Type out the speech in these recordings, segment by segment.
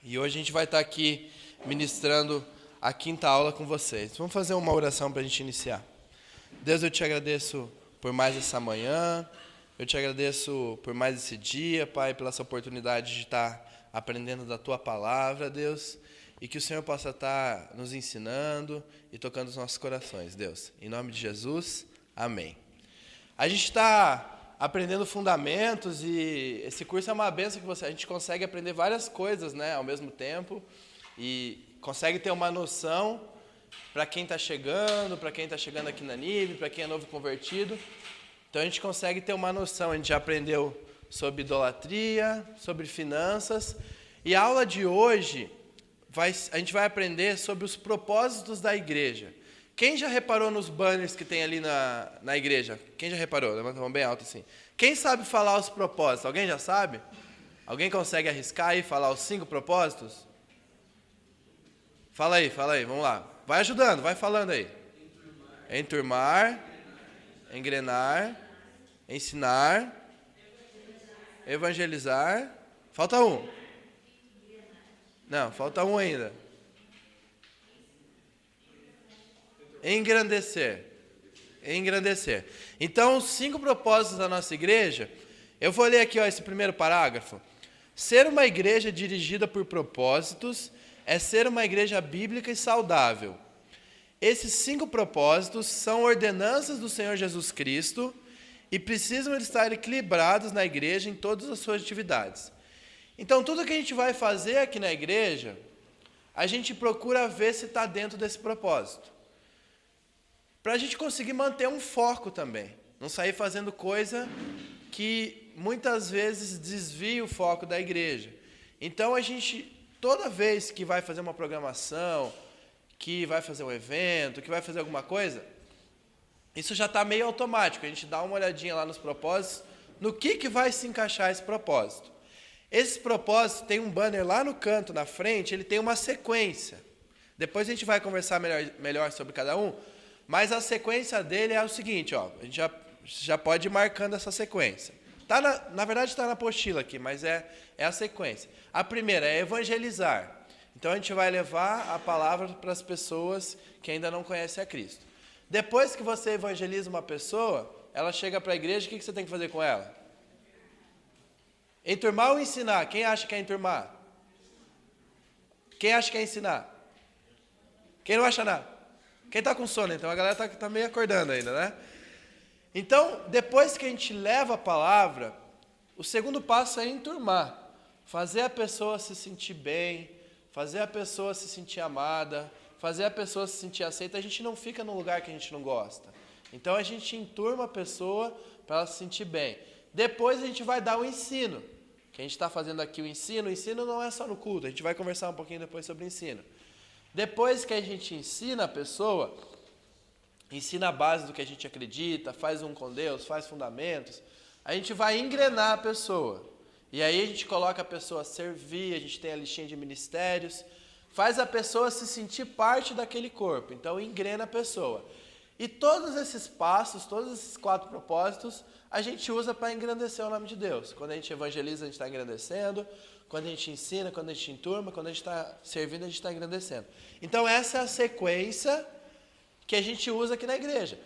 E hoje a gente vai estar aqui ministrando a quinta aula com vocês. Vamos fazer uma oração para a gente iniciar. Deus, eu te agradeço por mais essa manhã, eu te agradeço por mais esse dia, Pai, pela essa oportunidade de estar aprendendo da Tua Palavra, Deus, e que o Senhor possa estar nos ensinando e tocando os nossos corações, Deus. Em nome de Jesus, amém. A gente está aprendendo fundamentos e esse curso é uma bênção que a gente consegue aprender várias coisas, né, ao mesmo tempo e consegue ter uma noção para quem está chegando aqui na NIB, para quem é novo convertido. Então a gente consegue ter uma noção. A gente já aprendeu sobre idolatria, sobre finanças e a aula de hoje a gente vai aprender sobre os propósitos da igreja. Quem já reparou nos banners que tem ali na igreja? Quem já reparou? Levanta a mão bem alto assim. Quem sabe falar os propósitos? Alguém já sabe? Alguém consegue arriscar e falar os 5 propósitos? Fala aí, vamos lá. Vai ajudando, vai falando aí. Enturmar, engrenar, ensinar, evangelizar. Falta um. Não, falta um ainda. Engrandecer. Então, os 5 propósitos da nossa igreja, eu vou ler aqui esse primeiro parágrafo. Ser uma igreja dirigida por propósitos é ser uma igreja bíblica e saudável. Esses 5 propósitos são ordenanças do Senhor Jesus Cristo e precisam estar equilibrados na igreja em todas as suas atividades. Então, tudo que a gente vai fazer aqui na igreja, a gente procura ver se está dentro desse propósito. Para a gente conseguir manter um foco também. Não sair fazendo coisa que muitas vezes desvia o foco da igreja. Então, a gente, toda vez que vai fazer uma programação, que vai fazer um evento, que vai fazer alguma coisa, isso já está meio automático. A gente dá uma olhadinha lá nos propósitos, no que vai se encaixar esse propósito. Esse propósito tem um banner lá no canto, na frente, ele tem uma sequência. Depois a gente vai conversar melhor sobre cada um, mas a sequência dele é o seguinte, ó, a gente já pode ir marcando essa sequência. Na verdade está na apostila aqui, mas é a sequência. A primeira é evangelizar. Então a gente vai levar a palavra para as pessoas que ainda não conhecem a Cristo. Depois que você evangeliza uma pessoa, ela chega para a igreja, o que você tem que fazer com ela? Enturmar ou ensinar? Quem acha que é enturmar? Quem acha que é ensinar? Quem não acha nada? Quem está com sono? Então a galera está meio acordando ainda, né? Então, depois que a gente leva a palavra, o segundo passo é enturmar. Fazer a pessoa se sentir bem, fazer a pessoa se sentir amada, fazer a pessoa se sentir aceita. A gente não fica num lugar que a gente não gosta. Então a gente enturma a pessoa para ela se sentir bem. Depois a gente vai dar o ensino. Que a gente está fazendo aqui o ensino não é só no culto, a gente vai conversar um pouquinho depois sobre o ensino. Depois que a gente ensina a pessoa, ensina a base do que a gente acredita, faz um com Deus, faz fundamentos, a gente vai engrenar a pessoa. E aí a gente coloca a pessoa a servir, a gente tem a listinha de ministérios, faz a pessoa se sentir parte daquele corpo, então engrena a pessoa. E todos esses passos, todos esses 4 propósitos, a gente usa para engrandecer o nome de Deus. Quando a gente evangeliza, a gente está engrandecendo. Quando a gente ensina, quando a gente enturma, quando a gente está servindo, a gente está engrandecendo. Então essa é a sequência que a gente usa aqui na igreja.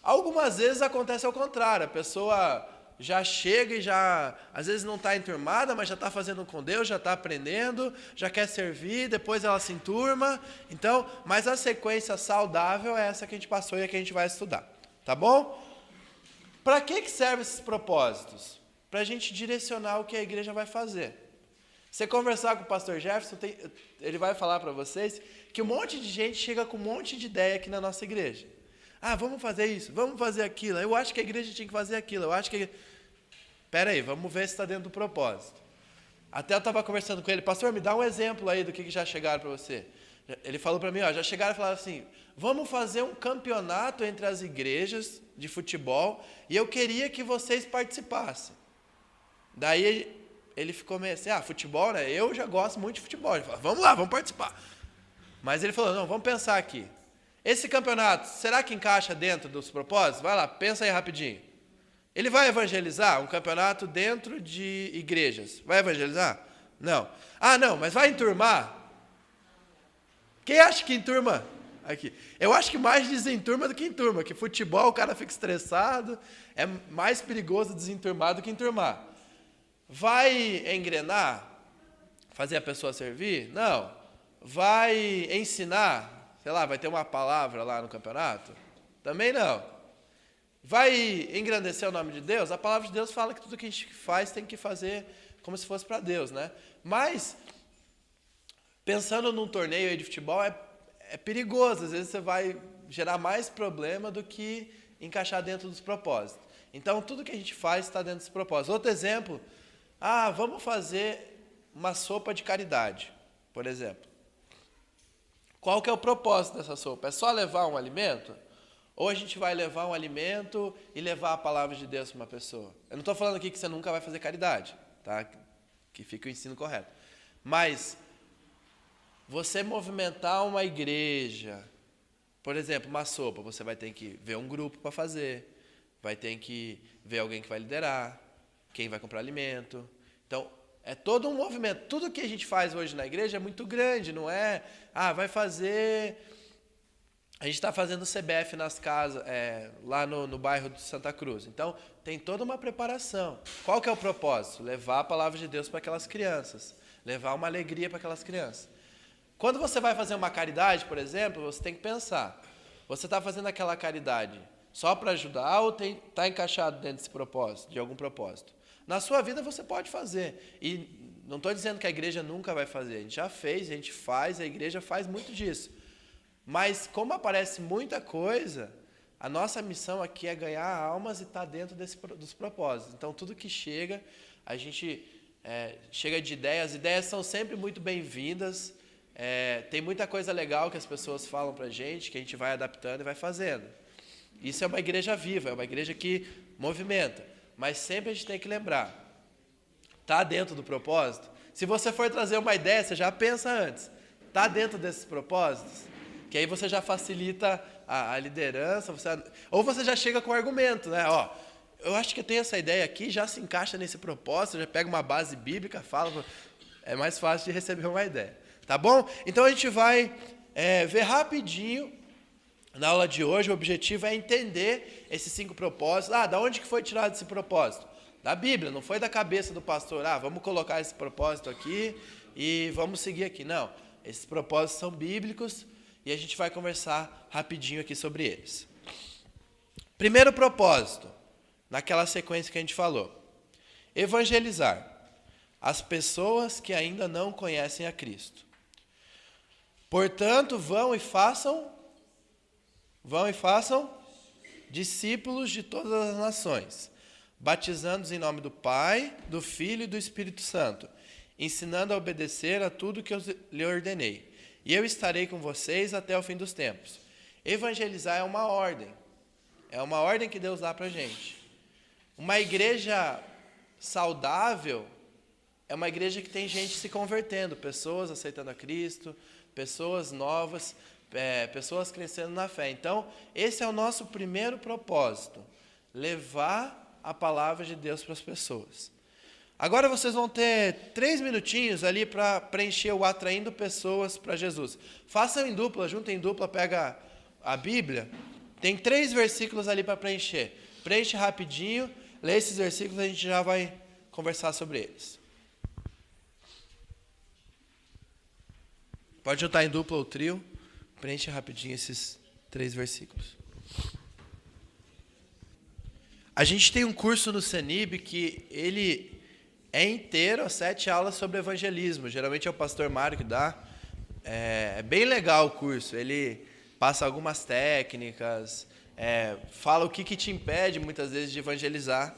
Algumas vezes acontece ao contrário. A pessoa já chega e já, às vezes não está enturmada, mas já está fazendo com Deus, já está aprendendo, já quer servir, depois ela se enturma. Então, mas a sequência saudável é essa que a gente passou e é que a gente vai estudar. Tá bom? Para que servem esses propósitos? Para a gente direcionar o que a igreja vai fazer. Você conversar com o pastor Jefferson, ele vai falar para vocês que um monte de gente chega com um monte de ideia aqui na nossa igreja. Ah, vamos fazer isso, vamos fazer aquilo. Eu acho que a igreja tinha que fazer aquilo. Eu acho que... Espera aí, vamos ver se está dentro do propósito. Até eu estava conversando com ele, pastor, me dá um exemplo aí do que já chegaram para você. Ele falou para mim, já chegaram e falaram assim, vamos fazer um campeonato entre as igrejas de futebol e eu queria que vocês participassem. Daí ele ficou meio assim, futebol, né? Eu já gosto muito de futebol. Ele falou, vamos lá, vamos participar. Mas ele falou, não, vamos pensar aqui. Esse campeonato, será que encaixa dentro dos propósitos? Vai lá, pensa aí rapidinho. Ele vai evangelizar um campeonato dentro de igrejas? Vai evangelizar? Não. Ah, não, mas vai enturmar? Quem acha que enturma? Aqui. Eu acho que mais desenturma do que enturma, que futebol o cara fica estressado, é mais perigoso desenturmar do que enturmar. Vai engrenar? Fazer a pessoa servir? Não. Vai ensinar? Sei lá, vai ter uma palavra lá no campeonato? Também não. Vai engrandecer o nome de Deus? A palavra de Deus fala que tudo que a gente faz tem que fazer como se fosse para Deus, né? Mas, pensando num torneio aí de futebol, é perigoso. Às vezes você vai gerar mais problema do que encaixar dentro dos propósitos. Então, tudo que a gente faz está dentro dos propósitos. Outro exemplo, vamos fazer uma sopa de caridade, por exemplo. Qual que é o propósito dessa sopa? É só levar um alimento? Ou a gente vai levar um alimento e levar a palavra de Deus para uma pessoa? Eu não estou falando aqui que você nunca vai fazer caridade, tá? Que fica o ensino correto. Mas você movimentar uma igreja, por exemplo, uma sopa, você vai ter que ver um grupo para fazer, vai ter que ver alguém que vai liderar, quem vai comprar alimento. Então, é todo um movimento. Tudo que a gente faz hoje na igreja é muito grande, não é? Vai fazer... A gente está fazendo CBF nas casas, lá no bairro de Santa Cruz. Então, tem toda uma preparação. Qual que é o propósito? Levar a palavra de Deus para aquelas crianças. Levar uma alegria para aquelas crianças. Quando você vai fazer uma caridade, por exemplo, você tem que pensar. Você está fazendo aquela caridade só para ajudar ou está encaixado dentro desse propósito, de algum propósito? Na sua vida você pode fazer. E não estou dizendo que a igreja nunca vai fazer. A gente já fez, a gente faz, a igreja faz muito disso. Mas como aparece muita coisa, a nossa missão aqui é ganhar almas e estar dentro dos propósitos. Então, tudo que chega, a gente chega de ideias. As ideias são sempre muito bem-vindas. Tem muita coisa legal que as pessoas falam para a gente, que a gente vai adaptando e vai fazendo. Isso é uma igreja viva, é uma igreja que movimenta. Mas sempre a gente tem que lembrar, está dentro do propósito? Se você for trazer uma ideia, você já pensa antes. Está dentro desses propósitos? Que aí você já facilita a liderança, ou você já chega com argumento, né? Eu acho que eu tenho essa ideia aqui, já se encaixa nesse propósito, já pega uma base bíblica, fala, é mais fácil de receber uma ideia. Tá bom? Então a gente vai ver rapidinho, na aula de hoje, o objetivo é entender esses 5 propósitos. Da onde que foi tirado esse propósito? Da Bíblia, não foi da cabeça do pastor, vamos colocar esse propósito aqui e vamos seguir aqui. Não, esses propósitos são bíblicos e a gente vai conversar rapidinho aqui sobre eles. Primeiro propósito, naquela sequência que a gente falou, evangelizar as pessoas que ainda não conhecem a Cristo. Portanto, vão e façam discípulos de todas as nações, batizando-os em nome do Pai, do Filho e do Espírito Santo, ensinando a obedecer a tudo que eu lhe ordenei. E eu estarei com vocês até o fim dos tempos. Evangelizar é uma ordem que Deus dá para a gente. Uma igreja saudável é uma igreja que tem gente se convertendo, pessoas aceitando a Cristo, pessoas novas, pessoas crescendo na fé. Então, esse é o nosso primeiro propósito, levar a palavra de Deus para as pessoas. Agora vocês vão ter 3 minutinhos ali para preencher o atraindo pessoas para Jesus. Façam em dupla, juntem em dupla, pega a Bíblia. Tem 3 versículos ali para preencher. Preenche rapidinho, lê esses versículos e a gente já vai conversar sobre eles. Pode juntar em dupla ou trio. Preenche rapidinho esses 3 versículos. A gente tem um curso no CENIB que ele é inteiro, 7 aulas sobre evangelismo. Geralmente é o pastor Mário que dá. É bem legal o curso. Ele passa algumas técnicas, fala o que te impede muitas vezes de evangelizar.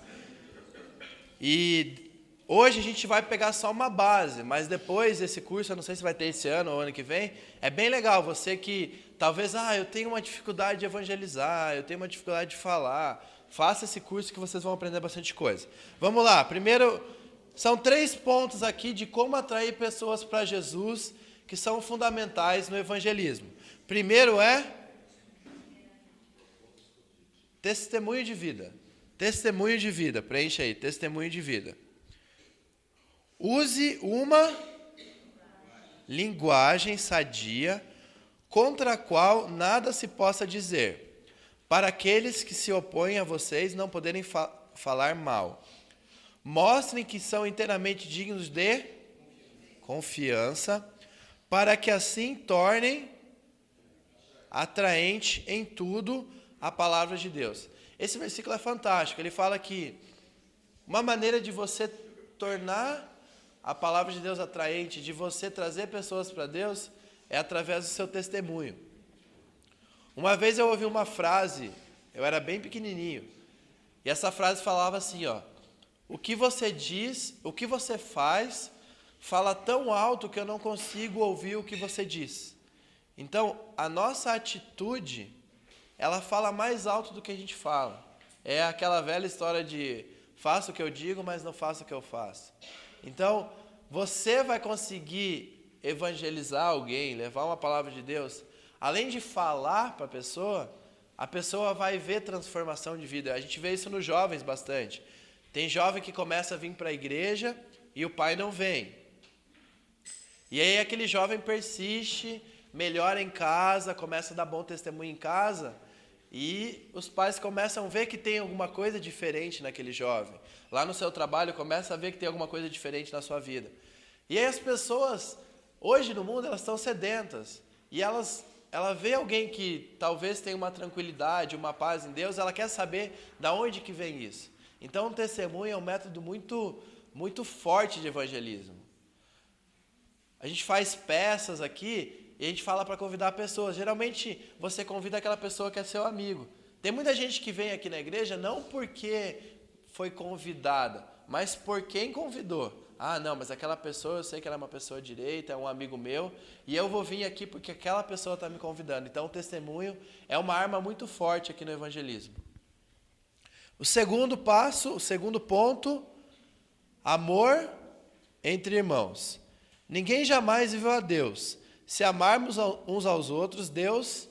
E hoje a gente vai pegar só uma base, mas depois desse curso, eu não sei se vai ter esse ano ou ano que vem, é bem legal. Você que talvez, eu tenho uma dificuldade de evangelizar, eu tenho uma dificuldade de falar, faça esse curso que vocês vão aprender bastante coisa. Vamos lá, primeiro, são 3 pontos aqui de como atrair pessoas para Jesus, que são fundamentais no evangelismo. Primeiro é testemunho de vida. Testemunho de vida, preencha aí, testemunho de vida. Use uma linguagem sadia, contra a qual nada se possa dizer, para aqueles que se opõem a vocês não poderem falar mal. Mostrem que são inteiramente dignos de confiança, para que assim tornem atraente em tudo a palavra de Deus. Esse versículo é fantástico. Ele fala que uma maneira de você tornar a palavra de Deus atraente, de você trazer pessoas para Deus, é através do seu testemunho. Uma vez eu ouvi uma frase, eu era bem pequenininho, e essa frase falava assim, ó: o que você diz, o que você faz, fala tão alto que eu não consigo ouvir o que você diz. Então, a nossa atitude, ela fala mais alto do que a gente fala. É aquela velha história de faço o que eu digo, mas não faço o que eu faço. Então, você vai conseguir evangelizar alguém, levar uma palavra de Deus, além de falar para a pessoa vai ver transformação de vida. A gente vê isso nos jovens bastante. Tem jovem que começa a vir para a igreja e o pai não vem. E aí aquele jovem persiste, melhora em casa, começa a dar bom testemunho em casa, e os pais começam a ver que tem alguma coisa diferente naquele jovem. Lá no seu trabalho, começa a ver que tem alguma coisa diferente na sua vida. E aí as pessoas, hoje no mundo, elas estão sedentas. E ela vê alguém que talvez tenha uma tranquilidade, uma paz em Deus, ela quer saber de onde que vem isso. Então, o testemunho é um método muito, muito forte de evangelismo. A gente faz peças aqui e a gente fala para convidar pessoas. Geralmente, você convida aquela pessoa que é seu amigo. Tem muita gente que vem aqui na igreja não porque foi convidada, mas por quem convidou. Ah, não, mas aquela pessoa, eu sei que ela é uma pessoa direita, é um amigo meu, e eu vou vir aqui porque aquela pessoa está me convidando. Então, o testemunho é uma arma muito forte aqui no evangelismo. O segundo passo, o segundo ponto, amor entre irmãos. Ninguém jamais viu a Deus. Se amarmos uns aos outros, Deus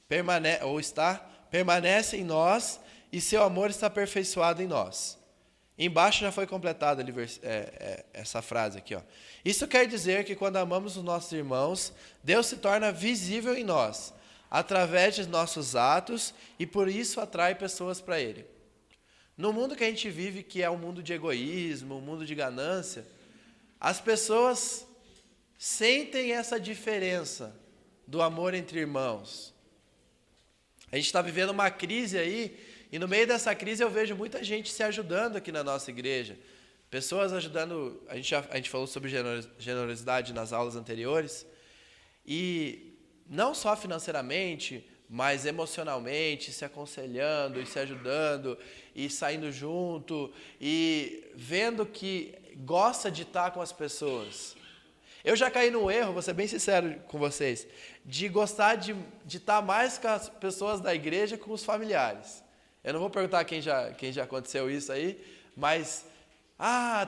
permanece em nós e seu amor está aperfeiçoado em nós. Embaixo já foi completada essa frase aqui, ó. Isso quer dizer que quando amamos os nossos irmãos, Deus se torna visível em nós, através de nossos atos, e por isso atrai pessoas para Ele. No mundo que a gente vive, que é um mundo de egoísmo, um mundo de ganância, as pessoas sentem essa diferença do amor entre irmãos. A gente está vivendo uma crise aí, e no meio dessa crise eu vejo muita gente se ajudando aqui na nossa igreja. Pessoas ajudando, a gente falou sobre generosidade nas aulas anteriores, e não só financeiramente, mas emocionalmente, se aconselhando e se ajudando, e saindo junto, e vendo que gosta de estar com as pessoas. Eu já caí no erro, vou ser bem sincero com vocês, de gostar de estar mais com as pessoas da igreja que com os familiares. Eu não vou perguntar quem já aconteceu isso aí, mas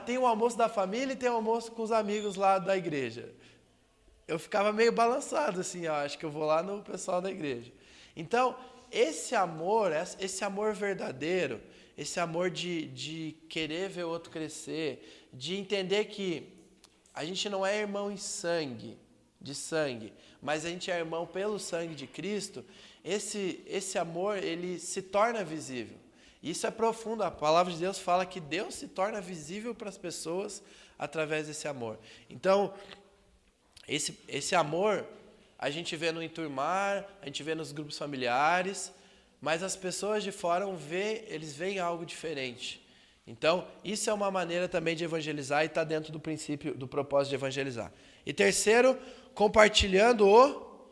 tem o almoço da família e tem o almoço com os amigos lá da igreja. Eu ficava meio balançado assim, acho que eu vou lá no pessoal da igreja. Então, esse amor verdadeiro, esse amor de querer ver o outro crescer, de entender que a gente não é irmão de sangue, mas a gente é irmão pelo sangue de Cristo, esse amor, ele se torna visível. Isso é profundo, a palavra de Deus fala que Deus se torna visível para as pessoas através desse amor. Então, esse amor a gente vê no enturmar, a gente vê nos grupos familiares, mas as pessoas de fora eles veem algo diferente. Então, isso é uma maneira também de evangelizar e está dentro do princípio, do propósito de evangelizar. E terceiro, compartilhando o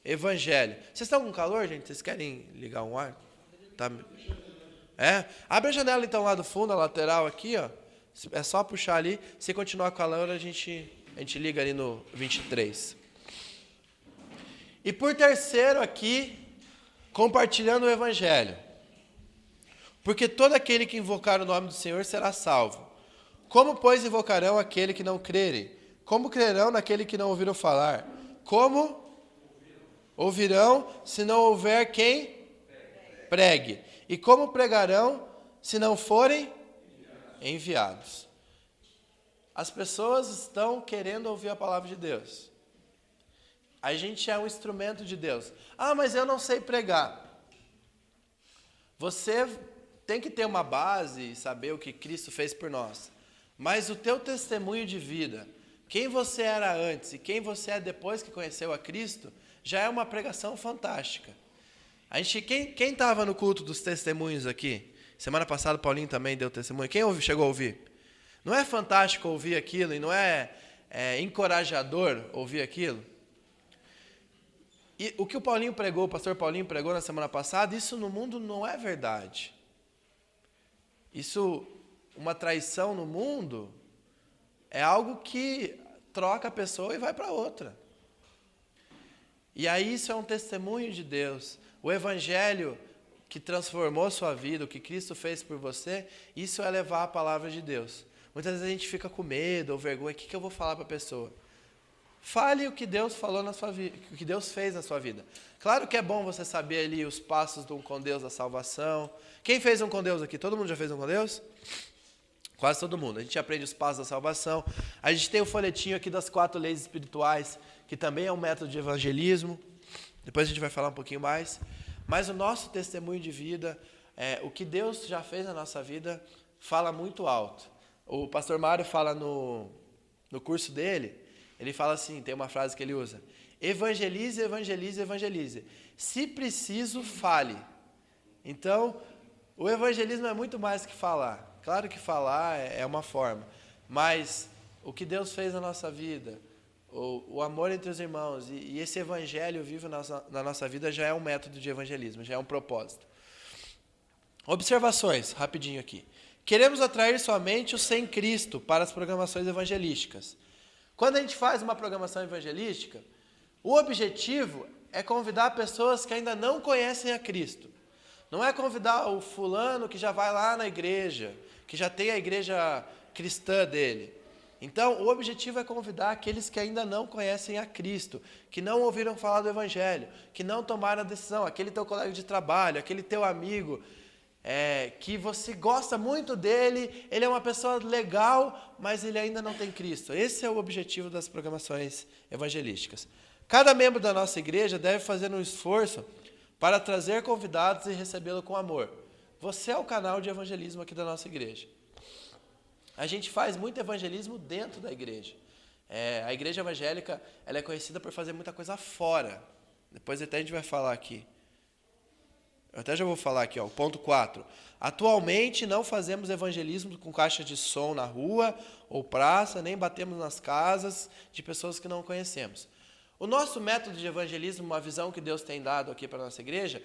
evangelho. Vocês estão com calor, gente? Vocês querem ligar um ar? Tá. Abre a janela então lá do fundo, a lateral aqui, ó. É só puxar ali. Se continuar com calor, a gente liga ali no 23. E por terceiro aqui, compartilhando o evangelho. Porque todo aquele que invocar o nome do Senhor será salvo. Como, pois, invocarão aquele que não crerem? Como crerão naquele que não ouviram falar? Como ouvirão se não houver quem pregue? E como pregarão se não forem enviados. As pessoas estão querendo ouvir a palavra de Deus. A gente é um instrumento de Deus. Ah, mas eu não sei pregar. Você tem que ter uma base e saber o que Cristo fez por nós. Mas o teu testemunho de vida, quem você era antes e quem você é depois que conheceu a Cristo, já é uma pregação fantástica. Quem estava no culto dos testemunhos aqui? Semana passada o Paulinho também deu testemunho. Quem chegou a ouvir? Não é fantástico ouvir aquilo e não é encorajador ouvir aquilo? E o que o Paulinho pregou, o pastor Paulinho pregou na semana passada, isso no mundo não é verdade. Isso, uma traição no mundo, é algo que troca a pessoa e vai para outra. E aí isso é um testemunho de Deus. O evangelho que transformou sua vida, o que Cristo fez por você, isso é levar a palavra de Deus. Muitas vezes a gente fica com medo ou vergonha, o que eu vou falar para a pessoa? Fale o que Deus falou na sua vida, o que Deus fez na sua vida. Claro que é bom você saber ali os passos de um com Deus da salvação. Quem fez um com Deus aqui? Todo mundo já fez um com Deus? Quase todo mundo. A gente aprende os passos da salvação. A gente tem o folhetinho aqui das 4 leis espirituais, que também é um método de evangelismo. Depois a gente vai falar um pouquinho mais. Mas o nosso testemunho de vida, o que Deus já fez na nossa vida, fala muito alto. O pastor Mário fala no curso dele, ele fala assim, tem uma frase que ele usa: evangelize, evangelize, evangelize. Se preciso, fale. Então, o evangelismo é muito mais que falar. Claro que falar é uma forma, mas o que Deus fez na nossa vida, o amor entre os irmãos e esse evangelho vivo na nossa vida já é um método de evangelismo, já é um propósito. Observações, rapidinho aqui. Queremos atrair somente os sem Cristo para as programações evangelísticas. Quando a gente faz uma programação evangelística, o objetivo é convidar pessoas que ainda não conhecem a Cristo. Não é convidar o fulano que já vai lá na igreja, que já tem a igreja cristã dele. Então, o objetivo é convidar aqueles que ainda não conhecem a Cristo, que não ouviram falar do Evangelho, que não tomaram a decisão, aquele teu colega de trabalho, aquele teu amigo, que você gosta muito dele, ele é uma pessoa legal, mas ele ainda não tem Cristo. Esse é o objetivo das programações evangelísticas. Cada membro da nossa igreja deve fazer um esforço para trazer convidados e recebê-lo com amor. Você é o canal de evangelismo aqui da nossa igreja. A gente faz muito evangelismo dentro da igreja. A igreja evangélica ela é conhecida por fazer muita coisa fora. Depois até a gente vai falar aqui. Eu até já vou falar aqui, ó, ponto 4. Atualmente não fazemos evangelismo com caixa de som na rua ou praça, nem batemos nas casas de pessoas que não conhecemos. O nosso método de evangelismo, uma visão que Deus tem dado aqui para a nossa igreja,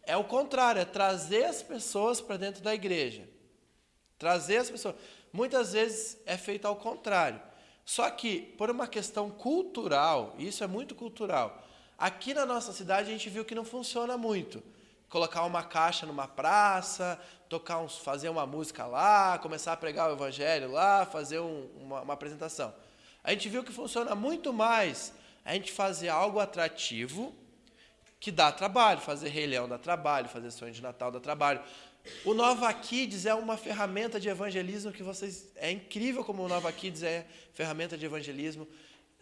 é o contrário, é trazer as pessoas para dentro da igreja. Trazer as pessoas. Muitas vezes é feito ao contrário. Só que, por uma questão cultural, isso é muito cultural, aqui na nossa cidade a gente viu que não funciona muito. Colocar uma caixa numa praça, fazer uma música lá, começar a pregar o evangelho lá, fazer uma apresentação. A gente viu que funciona muito mais a gente fazer algo atrativo, que dá trabalho. Fazer Rei Leão dá trabalho, fazer Sonho de Natal dá trabalho. O Nova Kids é uma ferramenta de evangelismo que é incrível como o Nova Kids é ferramenta de evangelismo,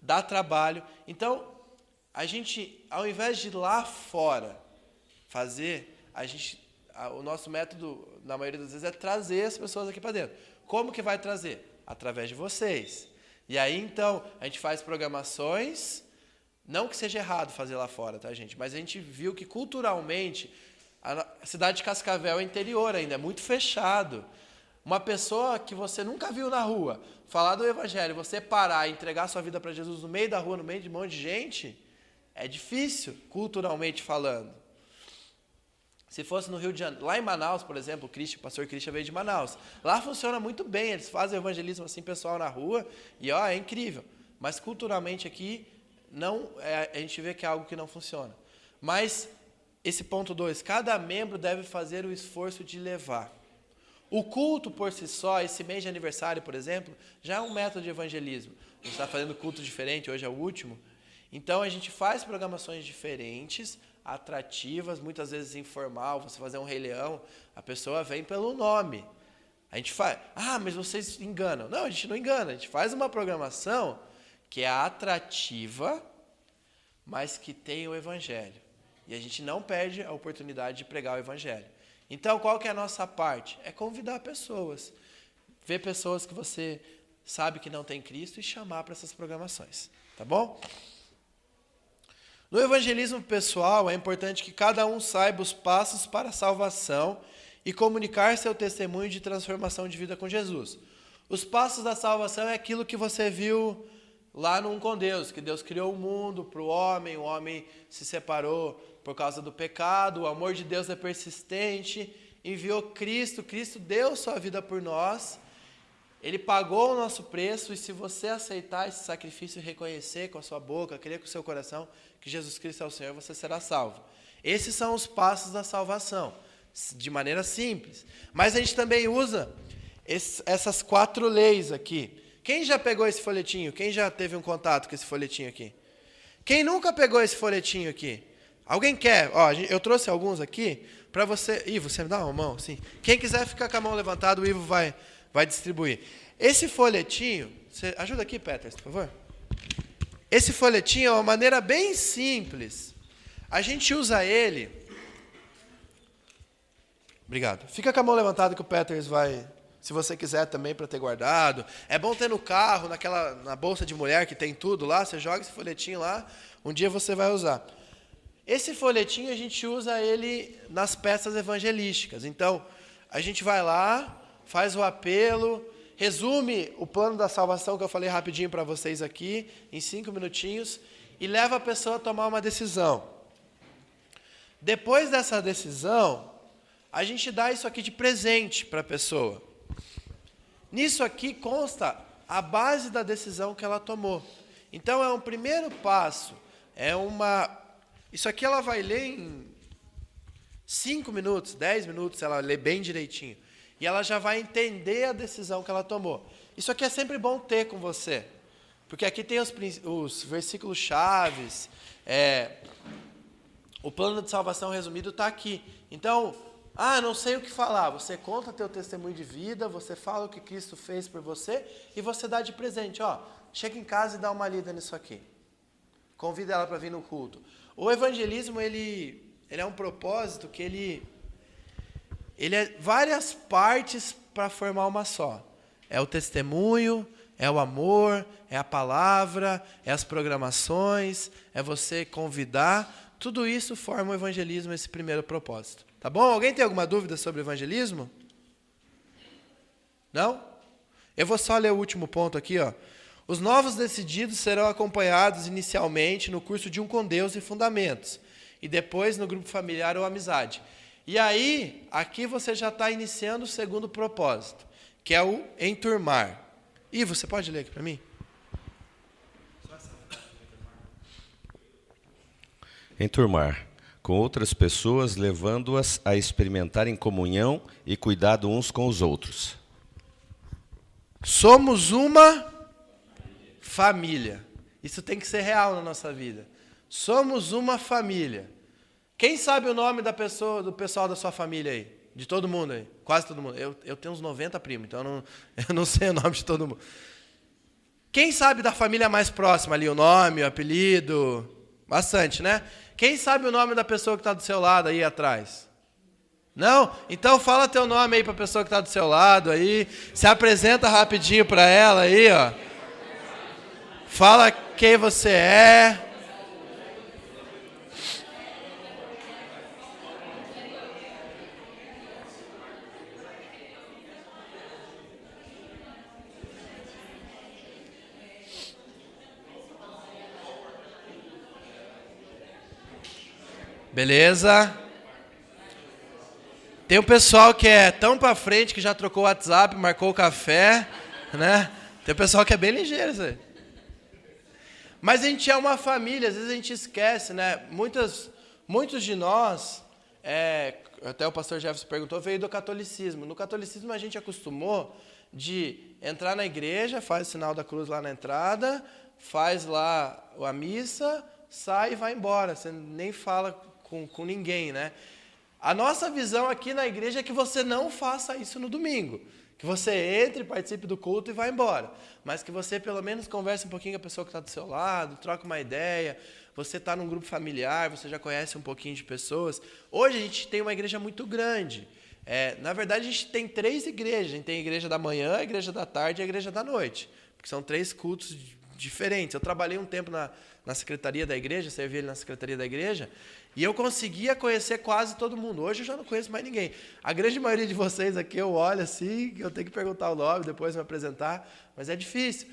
dá trabalho. Então, a gente, ao invés de ir lá fora fazer, o nosso método, na maioria das vezes, é trazer as pessoas aqui para dentro. Como que vai trazer? Através de vocês. E aí, então, a gente faz programações, não que seja errado fazer lá fora, tá, gente? Mas a gente viu que, culturalmente, a cidade de Cascavel é interior ainda, é muito fechado. Uma pessoa que você nunca viu na rua, falar do evangelho, você parar e entregar sua vida para Jesus no meio da rua, no meio de um monte de gente, é difícil, culturalmente falando. Se fosse no Rio de Janeiro, lá em Manaus, por exemplo, o pastor Christian veio de Manaus. Lá funciona muito bem, eles fazem evangelismo assim, pessoal na rua, e é incrível. Mas culturalmente aqui, a gente vê que é algo que não funciona. Mas, esse ponto 2, cada membro deve fazer o esforço de levar. O culto por si só, esse mês de aniversário, por exemplo, já é um método de evangelismo. A gente está fazendo culto diferente, hoje é o último. Então, a gente faz programações diferentes, atrativas, muitas vezes informal. Você fazer um Rei Leão, a pessoa vem pelo nome. A gente faz, mas vocês enganam. Não, a gente não engana, a gente faz uma programação que é atrativa, mas que tem o evangelho. E a gente não perde a oportunidade de pregar o evangelho. Então, qual que é a nossa parte? É convidar pessoas. Ver pessoas que você sabe que não tem Cristo e chamar para essas programações. Tá bom? No evangelismo pessoal, é importante que cada um saiba os passos para a salvação e comunicar seu testemunho de transformação de vida com Jesus. Os passos da salvação é aquilo que você viu lá no Um com Deus, que Deus criou o mundo para o homem se separou por causa do pecado, o amor de Deus é persistente, enviou Cristo, Cristo deu sua vida por nós, Ele pagou o nosso preço, e se você aceitar esse sacrifício e reconhecer com a sua boca, crer com o seu coração que Jesus Cristo é o Senhor, você será salvo. Esses são os passos da salvação, de maneira simples. Mas a gente também usa essas 4 leis aqui. Quem já pegou esse folhetinho? Quem já teve um contato com esse folhetinho aqui? Quem nunca pegou esse folhetinho aqui? Alguém quer? Eu trouxe alguns aqui para você. Ivo, você me dá uma mão? Sim. Quem quiser ficar com a mão levantada, o Ivo vai distribuir. Esse folhetinho, você ajuda aqui, Peters, por favor. Esse folhetinho é uma maneira bem simples. A gente usa ele. Obrigado. Fica com a mão levantada que o Peters vai, se você quiser também, para ter guardado. É bom ter no carro, na bolsa de mulher que tem tudo lá, você joga esse folhetinho lá, um dia você vai usar. Esse folhetinho a gente usa ele nas peças evangelísticas. Então, a gente vai lá, faz o apelo, resume o plano da salvação que eu falei rapidinho para vocês aqui, em 5 minutinhos, e leva a pessoa a tomar uma decisão. Depois dessa decisão, a gente dá isso aqui de presente para a pessoa. Nisso aqui consta a base da decisão que ela tomou. Então, é um primeiro passo, isso aqui ela vai ler em 5 minutos, 10 minutos, se ela ler bem direitinho. E ela já vai entender a decisão que ela tomou. Isso aqui é sempre bom ter com você. Porque aqui tem os versículos chaves. O plano de salvação resumido está aqui. Então, não sei o que falar. Você conta teu testemunho de vida, você fala o que Cristo fez por você e você dá de presente. Chega em casa e dá uma lida nisso aqui. Convida ela para vir no culto. O evangelismo, ele é um propósito que ele é várias partes para formar uma só. É o testemunho, é o amor, é a palavra, é as programações, é você convidar. Tudo isso forma o evangelismo, esse primeiro propósito. Tá bom? Alguém tem alguma dúvida sobre o evangelismo? Não? Eu vou só ler o último ponto aqui, Os novos decididos serão acompanhados inicialmente no curso de Um com Deus e Fundamentos, e depois no grupo familiar ou amizade. E aí, aqui você já está iniciando o segundo propósito, que é o enturmar. Ivo, você pode ler aqui para mim? Enturmar, com outras pessoas, levando-as a experimentarem comunhão e cuidado uns com os outros. Somos uma família. Isso tem que ser real na nossa vida. Somos uma família. Quem sabe o nome do pessoal da sua família aí? De todo mundo aí? Quase todo mundo. Eu tenho uns 90 primos, então eu não sei o nome de todo mundo. Quem sabe da família mais próxima ali, o nome, o apelido? Bastante, né? Quem sabe o nome da pessoa que está do seu lado aí atrás? Não? Então fala teu nome aí para a pessoa que está do seu lado aí. Se apresenta rapidinho para ela aí, Fala quem você é. Beleza? Tem um pessoal que é tão pra frente que já trocou o WhatsApp, marcou o café, né? Tem um pessoal que é bem ligeiro, isso aí. Mas a gente é uma família, às vezes a gente esquece, né? Muitos de nós, até o pastor Jefferson perguntou, veio do catolicismo. No catolicismo a gente acostumou de entrar na igreja, faz o sinal da cruz lá na entrada, faz lá a missa, sai e vai embora. Você nem fala com ninguém, né? A nossa visão aqui na igreja é que você não faça isso no domingo. Que você entre, participe do culto e vá embora. Mas que você pelo menos converse um pouquinho com a pessoa que está do seu lado, troque uma ideia. Você está num grupo familiar, você já conhece um pouquinho de pessoas. Hoje a gente tem uma igreja muito grande. Na verdade, a gente tem 3 igrejas. A gente tem a igreja da manhã, a igreja da tarde e a igreja da noite. Porque são 3 cultos diferentes. Eu trabalhei um tempo na secretaria da igreja, servi ele na secretaria da igreja, e eu conseguia conhecer quase todo mundo. Hoje eu já não conheço mais ninguém. A grande maioria de vocês aqui eu olho assim, eu tenho que perguntar o nome, depois me apresentar, mas é difícil.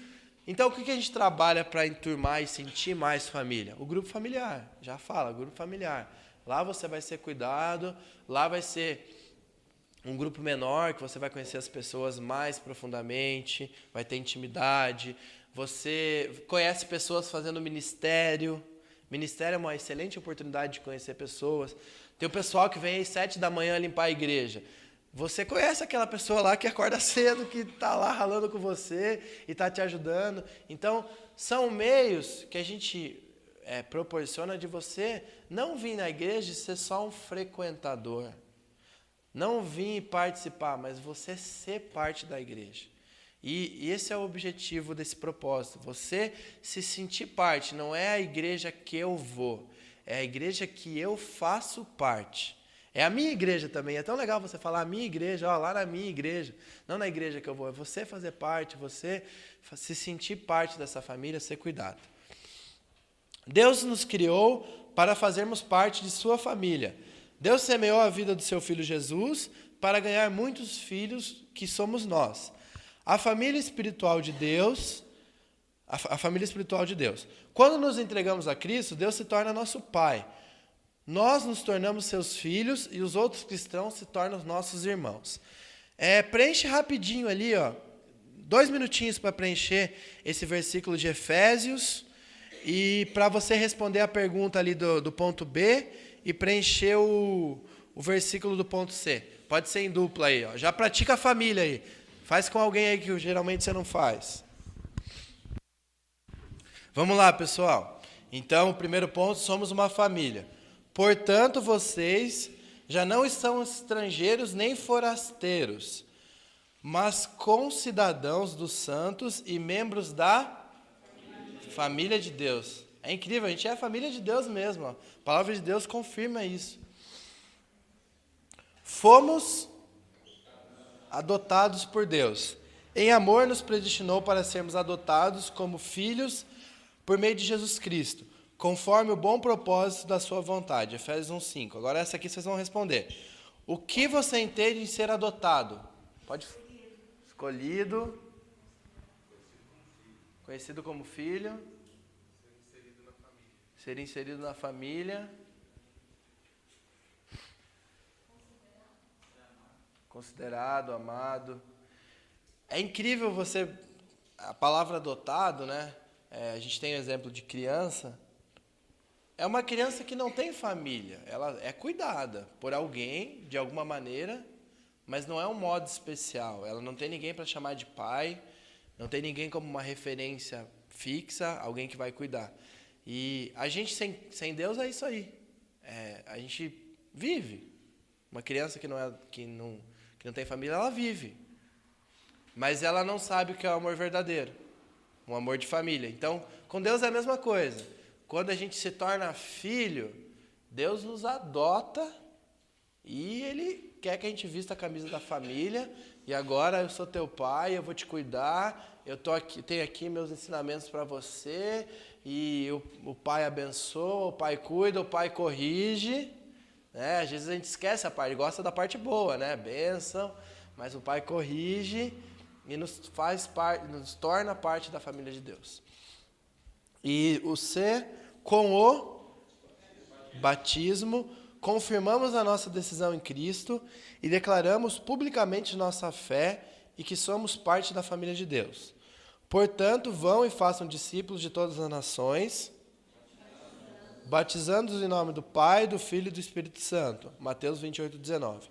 Então, o que a gente trabalha para enturmar e sentir mais família? O grupo familiar, já fala, grupo familiar. Lá você vai ser cuidado, lá vai ser um grupo menor, que você vai conhecer as pessoas mais profundamente, vai ter intimidade. Você conhece pessoas fazendo ministério. Ministério é uma excelente oportunidade de conhecer pessoas. Tem o pessoal que vem às 7 da manhã limpar a igreja. Você conhece aquela pessoa lá que acorda cedo, que está lá ralando com você e está te ajudando. Então, são meios que a gente proporciona de você não vir na igreja e ser só um frequentador. Não vir participar, mas você ser parte da igreja. E esse é o objetivo desse propósito. Você se sentir parte. Não é a igreja que eu vou. É a igreja que eu faço parte. É a minha igreja também. É tão legal você falar a minha igreja, ó, lá na minha igreja. Não na igreja que eu vou. É você fazer parte, você se sentir parte dessa família, ser cuidado. Deus nos criou para fazermos parte de sua família. Deus semeou a vida do seu Filho Jesus para ganhar muitos filhos que somos nós. A família espiritual de Deus, a família espiritual de Deus. Quando nos entregamos a Cristo, Deus se torna nosso Pai. Nós nos tornamos seus filhos e os outros cristãos se tornam os nossos irmãos. Preenche rapidinho ali, 2 minutinhos para preencher esse versículo de Efésios e para você responder a pergunta ali do ponto B e preencher o versículo do ponto C. Pode ser em dupla aí, já pratica a família aí. Faz com alguém aí que geralmente você não faz. Vamos lá, pessoal. Então, o primeiro ponto, somos uma família. Portanto, vocês já não são estrangeiros nem forasteiros, mas concidadãos dos santos e membros da família de Deus. É incrível, a gente é a família de Deus mesmo. A palavra de Deus confirma isso. Fomos adotados por Deus. Em amor nos predestinou para sermos adotados como filhos por meio de Jesus Cristo, conforme o bom propósito da sua vontade. Efésios 1:5. Agora essa aqui vocês vão responder. O que você entende em ser adotado? Pode. Escolhido. Conhecido como filho. Ser inserido na família. Considerado, amado. É incrível a palavra adotado, né? A gente tem o exemplo de criança. É uma criança que não tem família. Ela é cuidada por alguém, de alguma maneira, mas não é um modo especial. Ela não tem ninguém para chamar de pai, não tem ninguém como uma referência fixa, alguém que vai cuidar. E a gente sem Deus é isso aí. A gente vive. Uma criança que não tem família, ela vive. Mas ela não sabe o que é o amor verdadeiro. Um amor de família. Então, com Deus é a mesma coisa. Quando a gente se torna filho, Deus nos adota e Ele quer que a gente vista a camisa da família. E agora eu sou teu pai, eu vou te cuidar. Eu tenho aqui meus ensinamentos para você. E o pai abençoa, o pai cuida, o pai corrige. Às vezes a gente esquece a parte, gosta da parte boa, né? Bênção, mas o pai corrige e nos torna parte da família de Deus. E o C, com o batismo, confirmamos a nossa decisão em Cristo e declaramos publicamente nossa fé e que somos parte da família de Deus. Portanto, vão e façam discípulos de todas as nações, batizando-os em nome do Pai, do Filho e do Espírito Santo. Mateus 28:19.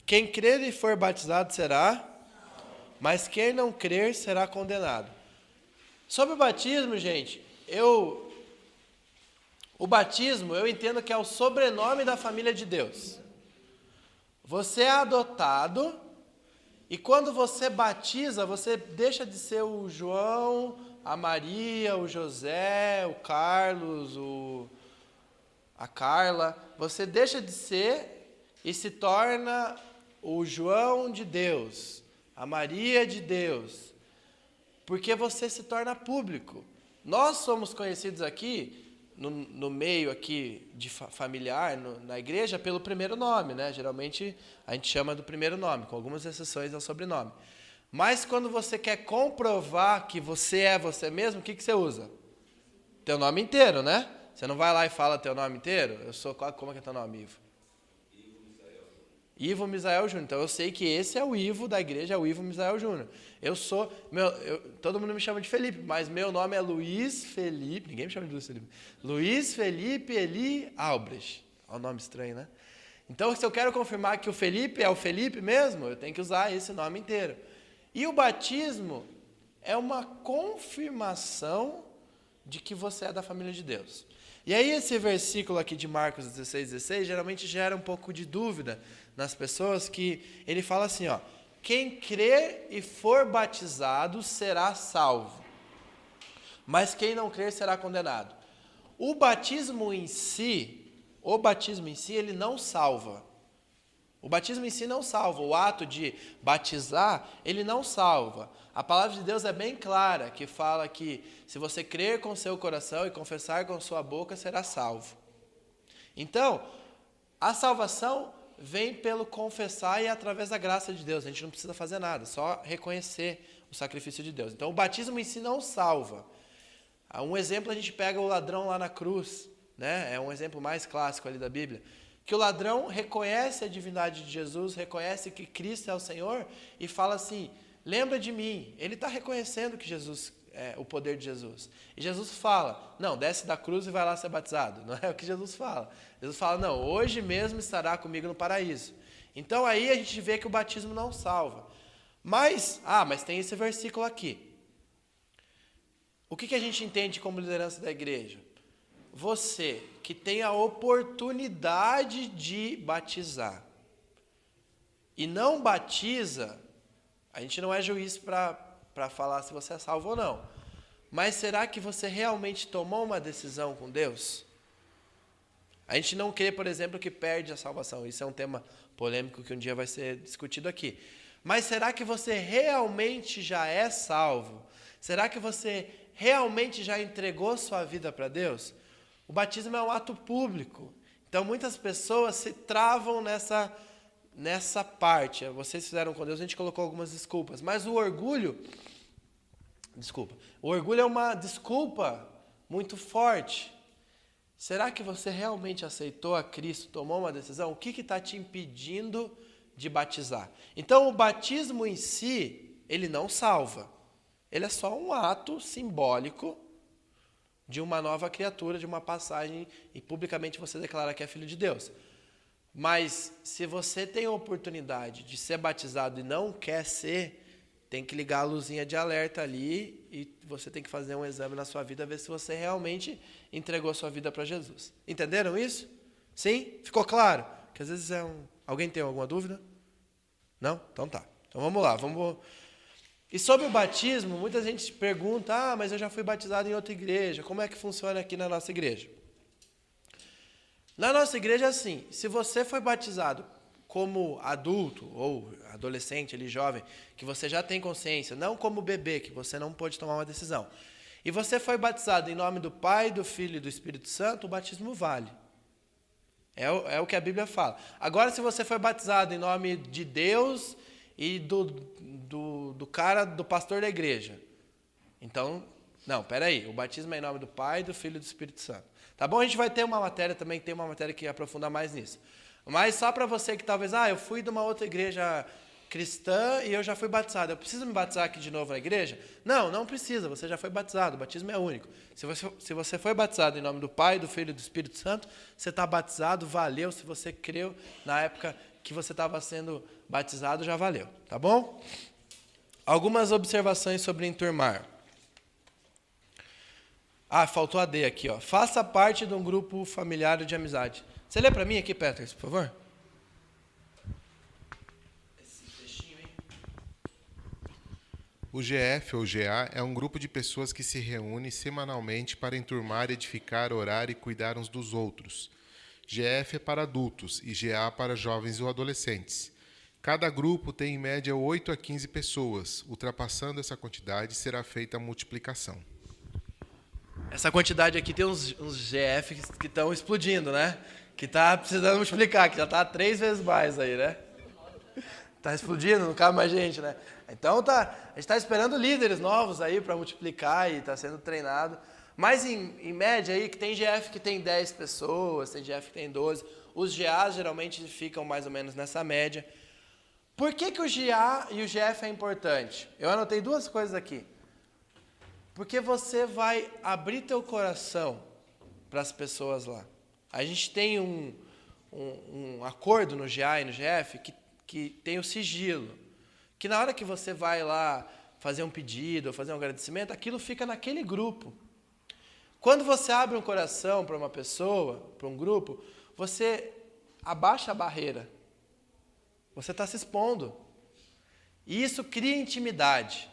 Quem crer e for batizado será, mas quem não crer será condenado. Sobre o batismo, gente, o batismo eu entendo que é o sobrenome da família de Deus. Você é adotado e quando você batiza, você deixa de ser o João, a Maria, o José, o Carlos, a Carla. Você deixa de ser e se torna o João de Deus, a Maria de Deus, porque você se torna público. Nós somos conhecidos aqui, no meio aqui de familiar, na igreja, pelo primeiro nome, né? Geralmente a gente chama do primeiro nome, com algumas exceções ao sobrenome. Mas quando você quer comprovar que você é você mesmo, o que você usa? Teu nome inteiro, né? Você não vai lá e fala teu nome inteiro? Eu sou, como é que é teu nome, Ivo? Ivo Misael Júnior. Então eu sei que esse é o Ivo da igreja, é o Ivo Misael Júnior. Eu sou, todo mundo me chama de Felipe, mas meu nome é Luiz Felipe, ninguém me chama de Luiz Felipe. Luiz Felipe Eli Albrecht. Olha o nome estranho, né? Então se eu quero confirmar que o Felipe é o Felipe mesmo, eu tenho que usar esse nome inteiro. E o batismo é uma confirmação de que você é da família de Deus. E aí esse versículo aqui de Marcos 16:16 geralmente gera um pouco de dúvida nas pessoas, que ele fala assim, ó: quem crer e for batizado será salvo, mas quem não crer será condenado. O batismo em si, ele não salva. O batismo em si não salva. O ato de batizar, ele não salva. A palavra de Deus é bem clara, que fala que se você crer com seu coração e confessar com sua boca, será salvo. Então, a salvação vem pelo confessar e através da graça de Deus. A gente não precisa fazer nada, só reconhecer o sacrifício de Deus. Então, o batismo em si não salva. Um exemplo, a gente pega o ladrão lá na cruz, né? É um exemplo mais clássico ali da Bíblia. Que o ladrão reconhece a divindade de Jesus, reconhece que Cristo é o Senhor e fala assim: lembra de mim. Ele está reconhecendo que Jesus é o poder de Jesus. E Jesus fala: não, desce da cruz e vai lá ser batizado. Não é o que Jesus fala. Jesus fala: não, hoje mesmo estará comigo no paraíso. Então aí a gente vê que o batismo não salva. Mas tem esse versículo aqui. O que a gente entende como liderança da igreja? Você que tem a oportunidade de batizar e não batiza, a gente não é juiz para falar se você é salvo ou não. Mas será que você realmente tomou uma decisão com Deus? A gente não crê, por exemplo, que perde a salvação. Isso é um tema polêmico que um dia vai ser discutido aqui. Mas será que você realmente já é salvo? Será que você realmente já entregou sua vida para Deus? O batismo é um ato público. Então, muitas pessoas se travam nessa parte. Vocês fizeram com Deus, a gente colocou algumas desculpas. Mas o orgulho é uma desculpa muito forte. Será que você realmente aceitou a Cristo, tomou uma decisão? O que está te impedindo de batizar? Então, o batismo em si, ele não salva. Ele é só um ato simbólico de uma nova criatura, de uma passagem, e publicamente você declara que é filho de Deus. Mas se você tem a oportunidade de ser batizado e não quer ser, tem que ligar a luzinha de alerta ali e você tem que fazer um exame na sua vida, ver se você realmente entregou a sua vida para Jesus. Entenderam isso? Sim? Ficou claro? Que às vezes Alguém tem alguma dúvida? Não? Então tá. Então vamos lá, E sobre o batismo, muita gente pergunta: mas eu já fui batizado em outra igreja, como é que funciona aqui na nossa igreja? Na nossa igreja é assim: se você foi batizado como adulto ou adolescente, ali, jovem, que você já tem consciência, não como bebê, que você não pôde tomar uma decisão, e você foi batizado em nome do Pai, do Filho e do Espírito Santo, o batismo vale. É o que a Bíblia fala. Agora, se você foi batizado em nome de Deus e do pastor da igreja, então, não, peraí, o batismo é em nome do Pai, do Filho e do Espírito Santo. Tá bom? A gente vai ter uma matéria também, tem uma matéria que aprofunda mais nisso. Mas só para você que talvez, eu fui de uma outra igreja cristã e eu já fui batizado, eu preciso me batizar aqui de novo na igreja? Não, não precisa, você já foi batizado, o batismo é único. Se você foi batizado em nome do Pai, do Filho e do Espírito Santo, você está batizado, valeu. Se você creu na época que você estava sendo batizado, já valeu, tá bom? Algumas observações sobre enturmar. Faltou a D aqui, ó. Faça parte de um grupo familiar de amizade. Você lê para mim aqui, Peters, por favor? O GF ou GA é um grupo de pessoas que se reúne semanalmente para enturmar, edificar, orar e cuidar uns dos outros. GF é para adultos e GA para jovens ou adolescentes. Cada grupo tem em média 8 a 15 pessoas. Ultrapassando essa quantidade, será feita a multiplicação. Essa quantidade aqui tem uns GF que estão explodindo, né? Que tá precisando multiplicar, que já tá 3 vezes mais aí, né? Tá explodindo, não cabe mais gente, né? Então a gente está esperando líderes novos aí para multiplicar e está sendo treinado. Mas em média aí, que tem GF que tem 10 pessoas, tem GF que tem 12. Os GAs geralmente ficam mais ou menos nessa média. Por que o GA e o GF é importante? Eu anotei 2 coisas aqui. Porque você vai abrir teu coração para as pessoas lá. A gente tem um acordo no GA e no GF que tem o sigilo. Que na hora que você vai lá fazer um pedido ou fazer um agradecimento, aquilo fica naquele grupo. Quando você abre um coração para uma pessoa, para um grupo, você abaixa a barreira. Você está se expondo. E isso cria intimidade.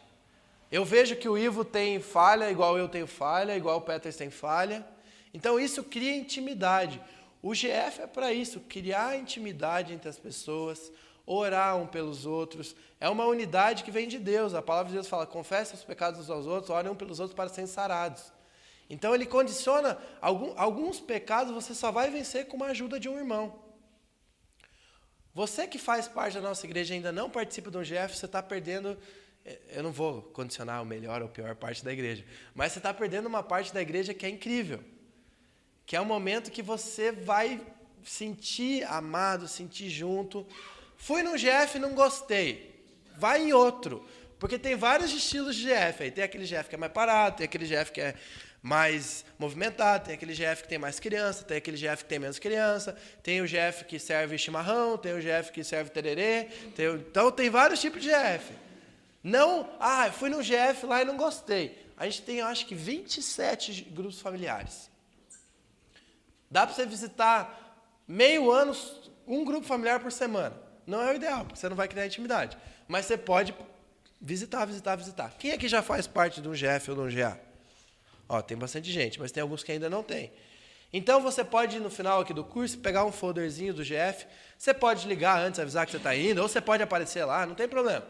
Eu vejo que o Ivo tem falha, igual eu tenho falha, igual o Peters tem falha. Então isso cria intimidade. O GF é para isso, criar intimidade entre as pessoas, orar um pelos outros. É uma unidade que vem de Deus. A palavra de Deus fala, confessem os pecados uns aos outros, orem um pelos outros para serem sarados. Então ele condiciona, alguns pecados você só vai vencer com uma ajuda de um irmão. Você que faz parte da nossa igreja e ainda não participa do GF, você está perdendo, eu não vou condicionar o melhor ou pior parte da igreja, mas você está perdendo uma parte da igreja que é incrível. Que é um momento que você vai sentir amado, sentir junto. Fui num GF e não gostei. Vai em outro. Porque tem vários estilos de GF. Aí tem aquele GF que é mais parado, tem aquele GF que é mais movimentado, tem aquele GF que tem mais criança, tem aquele GF que tem menos criança, tem o GF que serve chimarrão, tem o GF que serve tererê. Então tem vários tipos de GF. Não, fui num GF lá e não gostei. A gente tem, eu acho que 27 grupos familiares. Dá para você visitar meio ano, um grupo familiar por semana. Não é o ideal, porque você não vai criar intimidade. Mas você pode visitar. Quem aqui já faz parte de um GF ou de um GA? Tem bastante gente, mas tem alguns que ainda não tem. Então você pode, no final aqui do curso, pegar um folderzinho do GF. Você pode ligar antes, avisar que você está indo, ou você pode aparecer lá, não tem problema.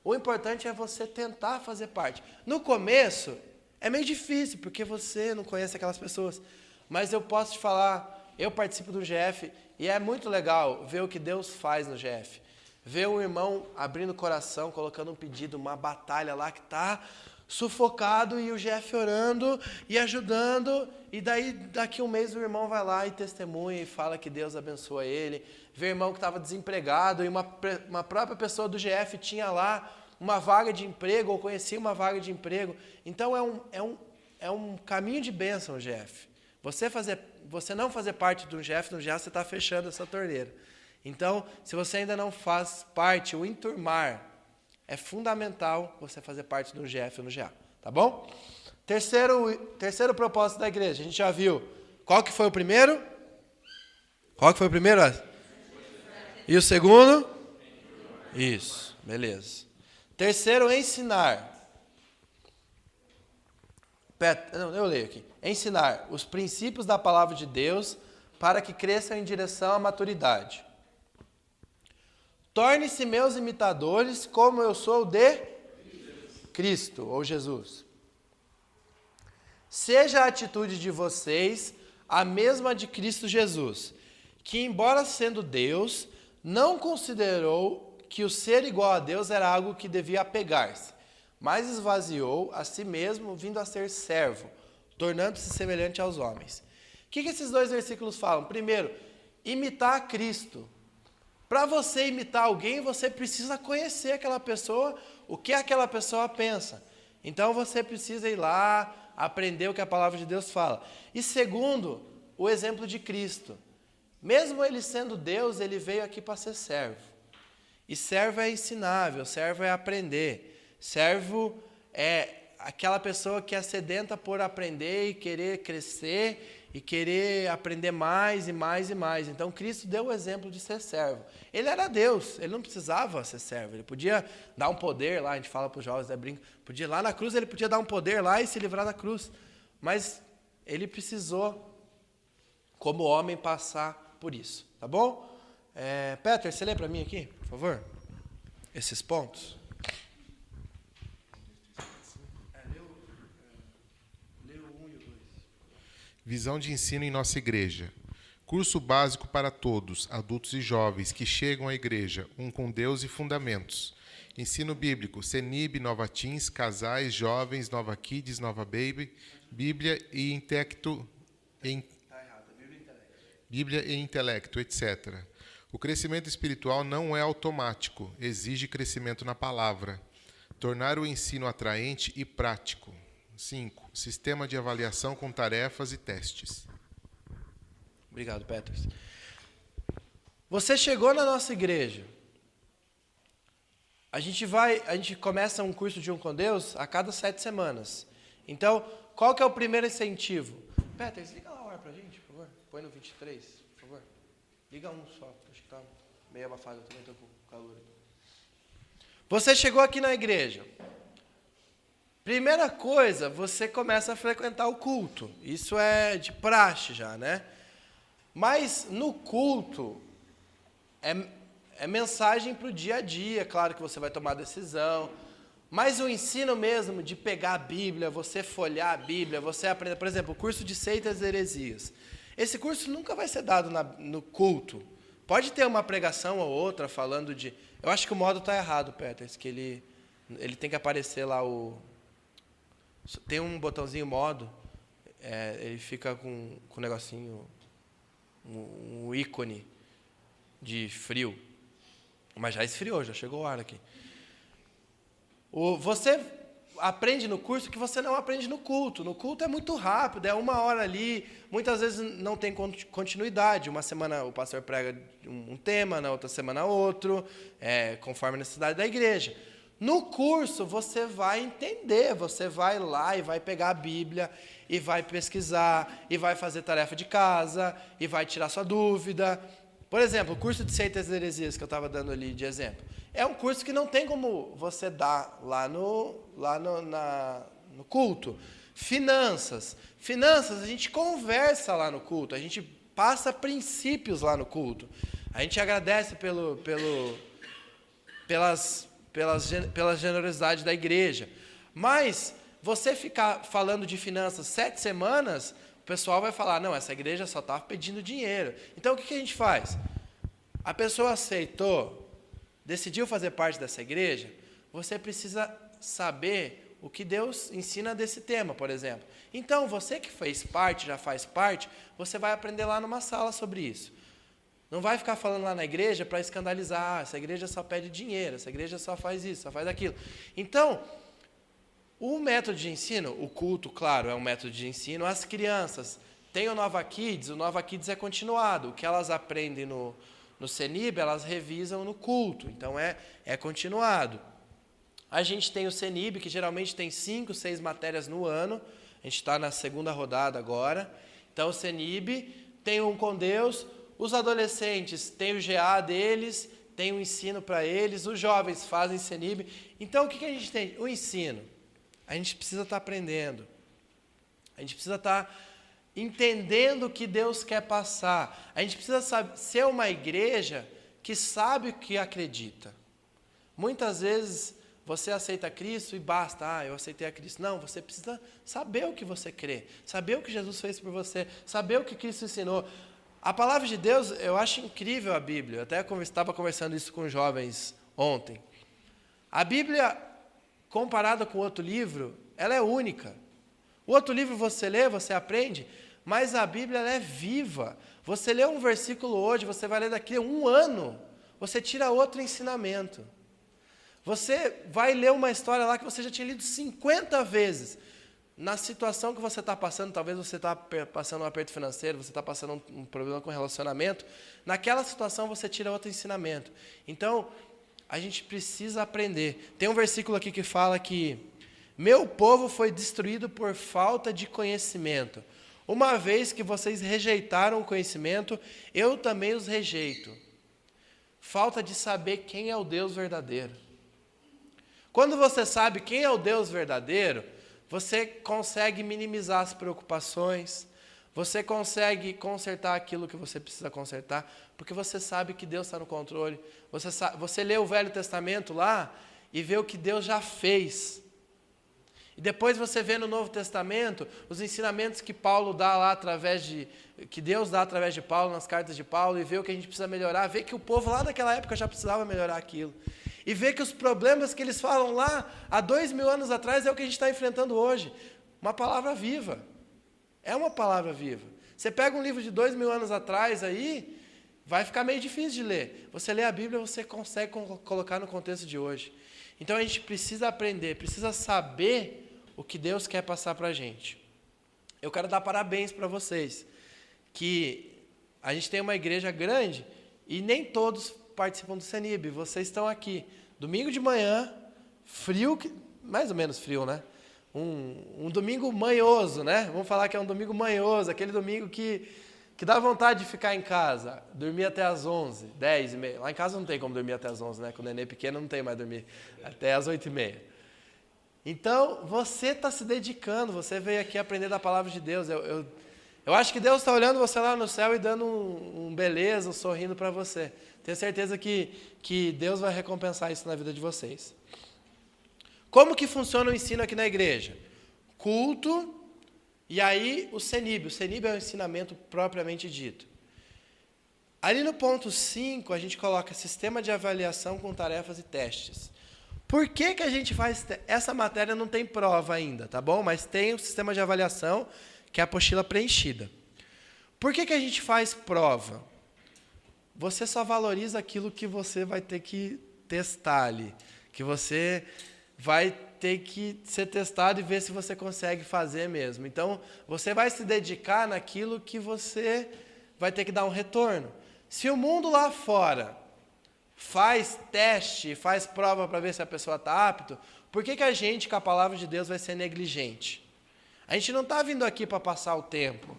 O importante é você tentar fazer parte. No começo, é meio difícil, porque você não conhece aquelas pessoas. Mas eu posso te falar, eu participo do GF e é muito legal ver o que Deus faz no GF. Ver um irmão abrindo o coração, colocando um pedido, uma batalha lá que está sufocado e o GF orando e ajudando. E daí, daqui um mês, o irmão vai lá e testemunha e fala que Deus abençoa ele. Ver irmão que estava desempregado e uma própria pessoa do GF tinha lá uma vaga de emprego ou conhecia uma vaga de emprego. Então, é um caminho de bênção o GF. Você não fazer parte do GF, no GA, você está fechando essa torneira. Então, se você ainda não faz parte, o enturmar, é fundamental você fazer parte do GF ou no GA. Tá bom? Terceiro propósito da igreja. A gente já viu. Qual que foi o primeiro? E o segundo? Isso, beleza. Terceiro, ensinar. Eu leio aqui. Ensinar os princípios da palavra de Deus para que cresçam em direção à maturidade. Torne-se meus imitadores como eu sou de Cristo ou Jesus. Seja a atitude de vocês a mesma de Cristo Jesus, que embora sendo Deus, não considerou que o ser igual a Deus era algo que devia apegar-se, mas esvaziou a si mesmo, vindo a ser servo, tornando-se semelhante aos homens. O que esses 2 versículos falam? Primeiro, imitar a Cristo. Para você imitar alguém, você precisa conhecer aquela pessoa, o que aquela pessoa pensa. Então você precisa ir lá, aprender o que a palavra de Deus fala. E segundo, o exemplo de Cristo. Mesmo ele sendo Deus, ele veio aqui para ser servo. E servo é ensinável, servo é aprender. Servo é aquela pessoa que é sedenta por aprender e querer crescer e querer aprender mais e mais e mais. Então, Cristo deu o exemplo de ser servo. Ele era Deus, ele não precisava ser servo. Ele podia dar um poder lá, a gente fala para os jovens, brinca, podia lá na cruz, ele podia dar um poder lá e se livrar da cruz. Mas ele precisou, como homem, passar por isso. Tá bom? Peter, você lê para mim aqui, por favor? Esses pontos. Visão de ensino em nossa igreja. Curso básico para todos, adultos e jovens, que chegam à igreja, com Deus e fundamentos. Ensino bíblico, CENIB, Nova Teens, casais, jovens, Nova Kids, Nova Baby, Bíblia e Bíblia e intelecto, etc. O crescimento espiritual não é automático, exige crescimento na palavra. Tornar o ensino atraente e prático. 5. Sistema de avaliação com tarefas e testes. Obrigado, Petros. Você chegou na nossa igreja. A gente começa um curso de com Deus a cada 7 semanas. Então, qual que é o primeiro incentivo? Petros, liga lá o ar pra gente, por favor. Põe no 23, por favor. Liga um só, acho que tá meio abafado, eu também estou com calor. Você chegou aqui na igreja. Primeira coisa, você começa a frequentar o culto. Isso é de praxe já, né? Mas no culto, é mensagem para o dia a dia. Claro que você vai tomar decisão. Mas o ensino mesmo de pegar a Bíblia, você folhear a Bíblia, você aprender... Por exemplo, o curso de seitas e heresias. Esse curso nunca vai ser dado no culto. Pode ter uma pregação ou outra falando de... Eu acho que o modo está errado, Peters, que ele tem que aparecer lá o... Tem um botãozinho modo, ele fica com um negocinho, um ícone de frio. Mas já esfriou, já chegou o ar aqui. Você aprende no curso que você não aprende no culto. No culto é muito rápido, é 1 hora ali. Muitas vezes não tem continuidade. Uma semana o pastor prega um tema, na outra semana outro, conforme a necessidade da igreja. No curso, você vai entender, você vai lá e vai pegar a Bíblia, e vai pesquisar, e vai fazer tarefa de casa, e vai tirar sua dúvida. Por exemplo, o curso de seitas e heresias que eu estava dando ali de exemplo, é um curso que não tem como você dar lá no culto. Finanças. Finanças, a gente conversa lá no culto, a gente passa princípios lá no culto. A gente agradece pela generosidade da igreja. Mas você ficar falando de finanças 7 semanas, o pessoal vai falar, não, essa igreja só está pedindo dinheiro. Então, o que a gente faz? A pessoa aceitou, decidiu fazer parte dessa igreja, você precisa saber o que Deus ensina desse tema, por exemplo. Então, você que fez parte, já faz parte, você vai aprender lá numa sala sobre isso. Não vai ficar falando lá na igreja para escandalizar, essa igreja só pede dinheiro, essa igreja só faz isso, só faz aquilo. Então, o método de ensino, o culto, claro, é um método de ensino. As crianças têm o Nova Kids é continuado. O que elas aprendem no CENIB, elas revisam no culto, então é continuado. A gente tem o CENIB, que geralmente tem 5, 6 matérias no ano, a gente está na 2ª rodada agora. Então, o CENIB tem um com Deus. Os adolescentes têm o GA deles, tem o ensino para eles, os jovens fazem CENIB. Então, o que a gente tem? O ensino. A gente precisa estar aprendendo. A gente precisa estar entendendo o que Deus quer passar. A gente precisa ser uma igreja que sabe o que acredita. Muitas vezes você aceita Cristo e basta, eu aceitei a Cristo. Não, você precisa saber o que você crê, saber o que Jesus fez por você, saber o que Cristo ensinou. A palavra de Deus, eu acho incrível a Bíblia. Eu até estava conversando isso com jovens ontem. A Bíblia, comparada com outro livro, ela é única. O outro livro você lê, você aprende, mas a Bíblia ela é viva. Você lê um versículo hoje, você vai ler daqui a 1 ano, você tira outro ensinamento. Você vai ler uma história lá que você já tinha lido 50 vezes. Na situação que você está passando, talvez você está passando um aperto financeiro, você está passando um problema com relacionamento, naquela situação você tira outro ensinamento. Então, a gente precisa aprender. Tem um versículo aqui que fala que meu povo foi destruído por falta de conhecimento. uma vez que vocês rejeitaram o conhecimento, eu também os rejeito. Falta de saber quem é o Deus verdadeiro. Quando você sabe quem é o Deus verdadeiro, você consegue minimizar as preocupações, você consegue consertar aquilo que você precisa consertar, porque você sabe que Deus está no controle. Você lê o Velho Testamento lá e vê o que Deus já fez. E depois você vê no Novo Testamento os ensinamentos que Paulo dá lá que Deus dá através de Paulo, nas cartas de Paulo, e vê o que a gente precisa melhorar, vê que o povo lá daquela época já precisava melhorar aquilo. E vê que os problemas que eles falam lá há 2000 anos atrás é o que a gente está enfrentando hoje. Uma palavra viva. É uma palavra viva. Você pega um livro de 2000 anos atrás aí, vai ficar meio difícil de ler. Você lê a Bíblia, você consegue colocar no contexto de hoje. Então a gente precisa aprender, precisa saber o que Deus quer passar para a gente. Eu quero dar parabéns para vocês, que a gente tem uma igreja grande e nem todos participam do CENIB. Vocês estão aqui, domingo de manhã, frio, mais ou menos frio, né? Um domingo manhoso, né? Vamos falar que é um domingo manhoso, aquele domingo que dá vontade de ficar em casa, dormir até às 11, 10 e meia. Lá em casa não tem como dormir até às 11, né? Com o nenê pequeno não tem mais dormir até às 8 e meia. Então, você está se dedicando, você veio aqui aprender da palavra de Deus. Eu acho que Deus está olhando você lá no céu e dando um beleza, um sorrindo para você. Tenho certeza que Deus vai recompensar isso na vida de vocês. Como que funciona o ensino aqui na igreja? Culto, e aí o CENIB. O CENIB é o ensinamento propriamente dito. Ali no ponto 5, a gente coloca sistema de avaliação com tarefas e testes. Por que a gente faz... Essa matéria não tem prova ainda, tá bom? Mas tem o sistema de avaliação, que é a apostila preenchida. Por que a gente faz prova? Você só valoriza aquilo que você vai ter que testar ali. Que você vai ter que ser testado e ver se você consegue fazer mesmo. Então, você vai se dedicar naquilo que você vai ter que dar um retorno. Se o mundo lá fora faz teste, faz prova para ver se a pessoa está apto, por que a gente, com a palavra de Deus, vai ser negligente? A gente não está vindo aqui para passar o tempo.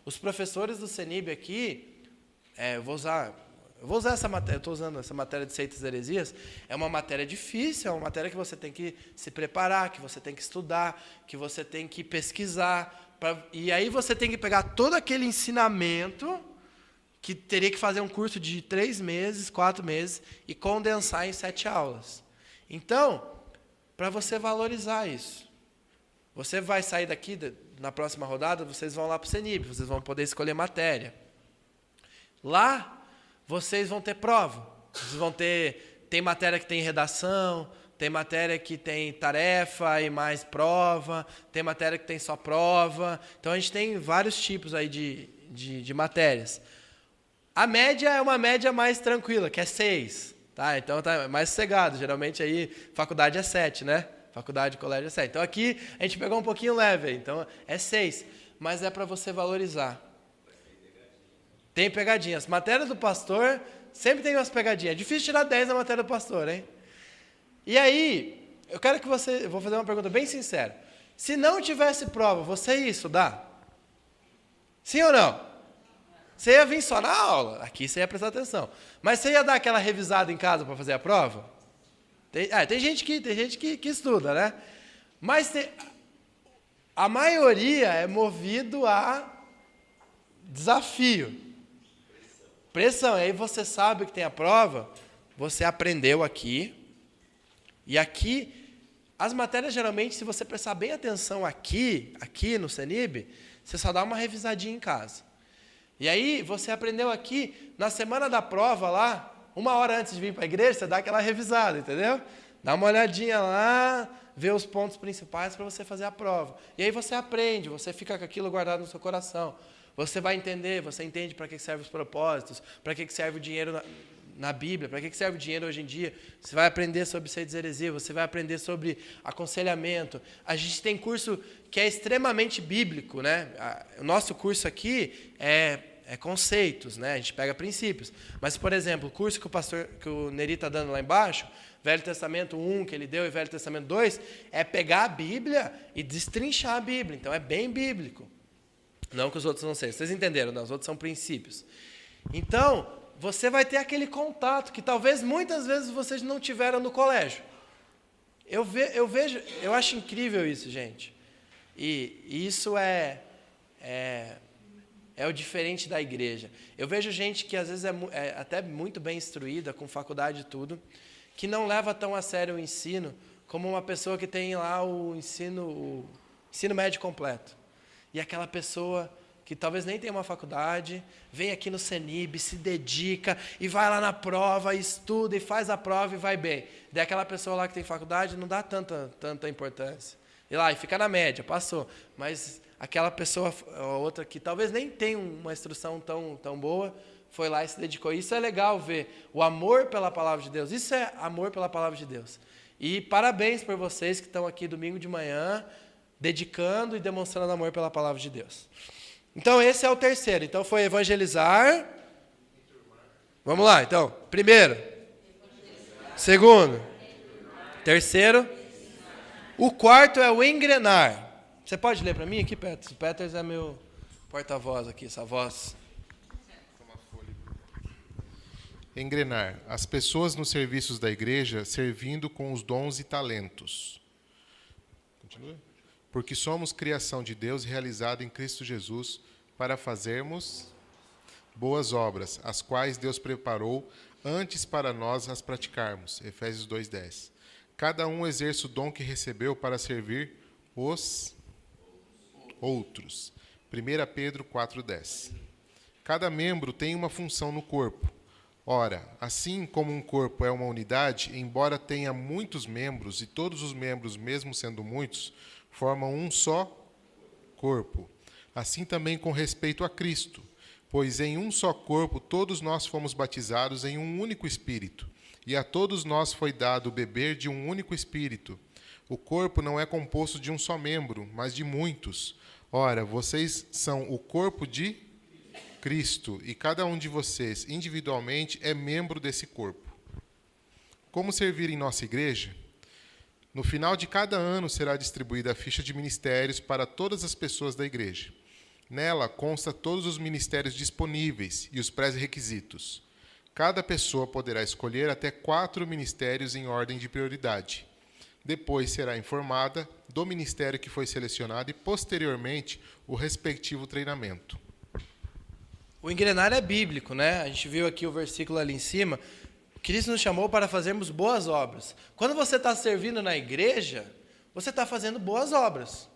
Os professores do CENIB aqui, eu vou usar essa matéria, eu estou usando essa matéria de seitas e heresias, é uma matéria difícil, é uma matéria que você tem que se preparar, que você tem que estudar, que você tem que pesquisar, e aí você tem que pegar todo aquele ensinamento, que teria que fazer um curso de 3 meses, 4 meses, e condensar em 7 aulas. Então, para você valorizar isso, você vai sair daqui, na próxima rodada, vocês vão lá para o CENIB, vocês vão poder escolher matéria. Lá, vocês vão ter prova. Vocês vão tem matéria que tem redação, tem matéria que tem tarefa e mais prova, tem matéria que tem só prova. Então, a gente tem vários tipos aí de matérias. A média é uma média mais tranquila, que é 6. Tá? Então, tá mais sossegado. Geralmente, aí, faculdade é 7, né? Faculdade, colégio é 7. Então, aqui, a gente pegou um pouquinho leve. Então, é 6. Mas é para você valorizar. Tem pegadinhas. Matéria do pastor, sempre tem umas pegadinhas. É difícil tirar 10 na matéria do pastor, hein? E aí, eu vou fazer uma pergunta bem sincera. Se não tivesse prova, você ia estudar? Sim ou não? Você ia vir só na aula, aqui você ia prestar atenção. Mas você ia dar aquela revisada em casa para fazer a prova? Tem gente que estuda, né? Mas a maioria é movido a desafio. Pressão. E aí você sabe que tem a prova, você aprendeu aqui. E aqui, as matérias geralmente, se você prestar bem atenção aqui no CENIB, você só dá uma revisadinha em casa. E aí, você aprendeu aqui, na semana da prova lá, 1 hora antes de vir para a igreja, você dá aquela revisada, entendeu? Dá uma olhadinha lá, vê os pontos principais para você fazer a prova. E aí você aprende, você fica com aquilo guardado no seu coração. Você vai entender, você entende para que servem os propósitos, para que serve o dinheiro na Bíblia, para que serve o dinheiro hoje em dia. Você vai aprender sobre seitas e heresia, você vai aprender sobre aconselhamento. A gente tem curso que é extremamente bíblico, né? O nosso curso aqui é conceitos, né? A gente pega princípios. Mas, por exemplo, o curso que o Neri está dando lá embaixo, Velho Testamento 1 que ele deu e Velho Testamento 2, é pegar a Bíblia e destrinchar a Bíblia. Então, é bem bíblico. Não que os outros não sejam. Vocês entenderam? Não, os outros são princípios. Então, você vai ter aquele contato que talvez muitas vezes vocês não tiveram no colégio. Eu acho incrível isso, gente. E isso é o diferente da igreja. Eu vejo gente que às vezes é até muito bem instruída, com faculdade e tudo, que não leva tão a sério o ensino como uma pessoa que tem lá o ensino médio completo. E aquela pessoa que talvez nem tenha uma faculdade, vem aqui no CENIB, se dedica e vai lá na prova, estuda e faz a prova e vai bem. Daí aquela pessoa lá que tem faculdade não dá tanta importância. E lá, e fica na média, passou. Mas aquela pessoa, outra que talvez nem tenha uma instrução tão boa, foi lá e se dedicou. Isso é legal ver, o amor pela palavra de Deus. Isso é amor pela palavra de Deus. E parabéns por vocês que estão aqui domingo de manhã, dedicando e demonstrando amor pela palavra de Deus. Então, esse é o terceiro. Então, foi evangelizar. Vamos lá, então. Primeiro. Segundo. Terceiro. O quarto é o engrenar. Você pode ler para mim aqui, Peters? O Peters é meu porta-voz aqui, essa voz. Engrenar. As pessoas nos serviços da igreja servindo com os dons e talentos. Continua. Porque somos criação de Deus realizada em Cristo Jesus para fazermos boas obras, as quais Deus preparou antes para nós as praticarmos. Efésios 2:10. Cada um exerce o dom que recebeu para servir os outros. 1 Pedro 4:10. Cada membro tem uma função no corpo. Ora, assim como um corpo é uma unidade, embora tenha muitos membros, e todos os membros, mesmo sendo muitos, formam um só corpo. Assim também com respeito a Cristo, pois em um só corpo todos nós fomos batizados em um único Espírito, e a todos nós foi dado beber de um único Espírito. O corpo não é composto de um só membro, mas de muitos. Ora, vocês são o corpo de Cristo, e cada um de vocês, individualmente, é membro desse corpo. Como servir em nossa igreja? No final de cada ano será distribuída a ficha de ministérios para todas as pessoas da igreja. Nela consta todos os ministérios disponíveis e os pré-requisitos. Cada pessoa poderá escolher até 4 ministérios em ordem de prioridade. Depois será informada do ministério que foi selecionado e, posteriormente, o respectivo treinamento. O engrenar é bíblico, né? A gente viu aqui o versículo ali em cima. Cristo nos chamou para fazermos boas obras. Quando você está servindo na igreja, você está fazendo boas obras.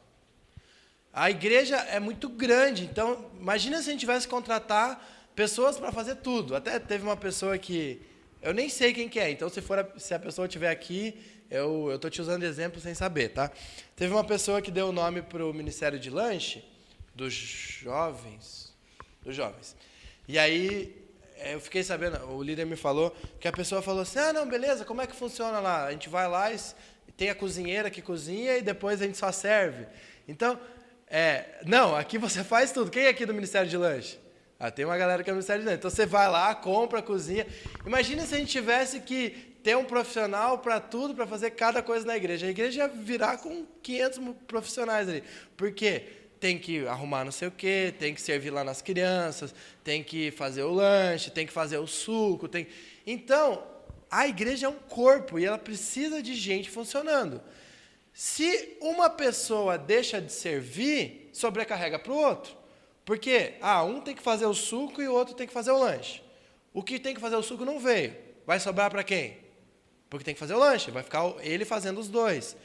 A igreja é muito grande, então imagina se a gente tivesse que contratar pessoas para fazer tudo. Até teve uma pessoa que eu nem sei quem que é, então se a pessoa estiver aqui, eu estou te usando exemplo sem saber, tá? Teve uma pessoa que deu o nome para o Ministério de Lanche dos jovens. E aí eu fiquei sabendo, o líder me falou, que a pessoa falou assim, não, beleza, como é que funciona lá? A gente vai lá e tem a cozinheira que cozinha e depois a gente só serve. Então, não, aqui você faz tudo. Quem é aqui do Ministério de Lanche? Tem uma galera que é do Ministério de Lanche. Então, você vai lá, compra, cozinha. Imagina se a gente tivesse que ter um profissional para tudo, para fazer cada coisa na igreja. A igreja ia virar com 500 profissionais ali. Por quê? Tem que arrumar não sei o quê, tem que servir lá nas crianças, tem que fazer o lanche, tem que fazer o suco. Então, a igreja é um corpo e ela precisa de gente funcionando. Se uma pessoa deixa de servir, sobrecarrega para o outro. Porque um tem que fazer o suco e o outro tem que fazer o lanche. O que tem que fazer o suco não veio. Vai sobrar para quem? Porque tem que fazer o lanche, vai ficar ele fazendo os dois.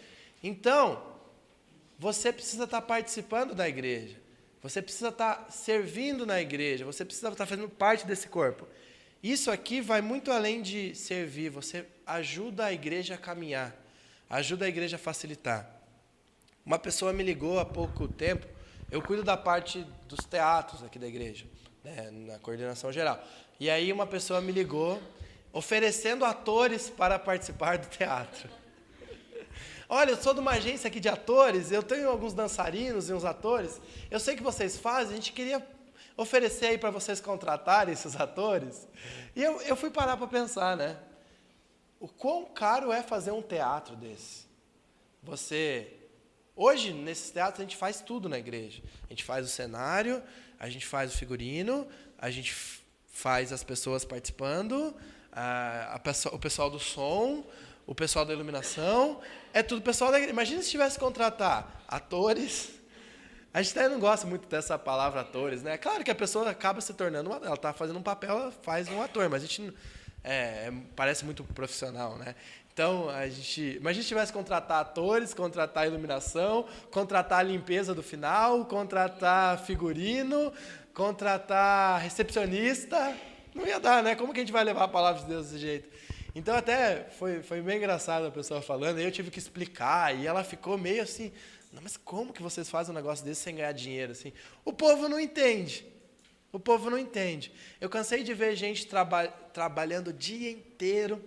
Então, você precisa estar participando da igreja. Você precisa estar servindo na igreja. Você precisa estar fazendo parte desse corpo. Isso aqui vai muito além de servir. Você ajuda a igreja a caminhar. Ajuda a igreja a facilitar. Uma pessoa me ligou há pouco tempo. Eu cuido da parte dos teatros aqui da igreja, né, na coordenação geral. E aí uma pessoa me ligou oferecendo atores para participar do teatro. Olha, eu sou de uma agência aqui de atores, eu tenho alguns dançarinos e uns atores, eu sei que vocês fazem, a gente queria oferecer aí para vocês contratarem esses atores. E eu fui parar para pensar, né? O quão caro é fazer um teatro desse? Você Hoje, nesses teatros, a gente faz tudo na igreja. A gente faz o cenário, a gente faz o figurino, a gente faz as pessoas participando, o pessoal do som, o pessoal da iluminação. É tudo pessoal da igreja. Imagina se tivesse que contratar atores. A gente até não gosta muito dessa palavra atores, né? Claro que a pessoa acaba se tornando ela está fazendo um papel, ela faz um ator, mas a gente parece muito profissional, né? Então, imagina se tivesse que contratar atores, contratar iluminação, contratar a limpeza do final, contratar figurino, contratar recepcionista. Não ia dar, né? Como que a gente vai levar a palavra de Deus desse jeito? Então, até foi bem engraçado a pessoa falando, aí eu tive que explicar, e ela ficou meio assim, não, mas como que vocês fazem um negócio desse sem ganhar dinheiro? Assim? O povo não entende. O povo não entende. Eu cansei de ver gente trabalhando o dia inteiro,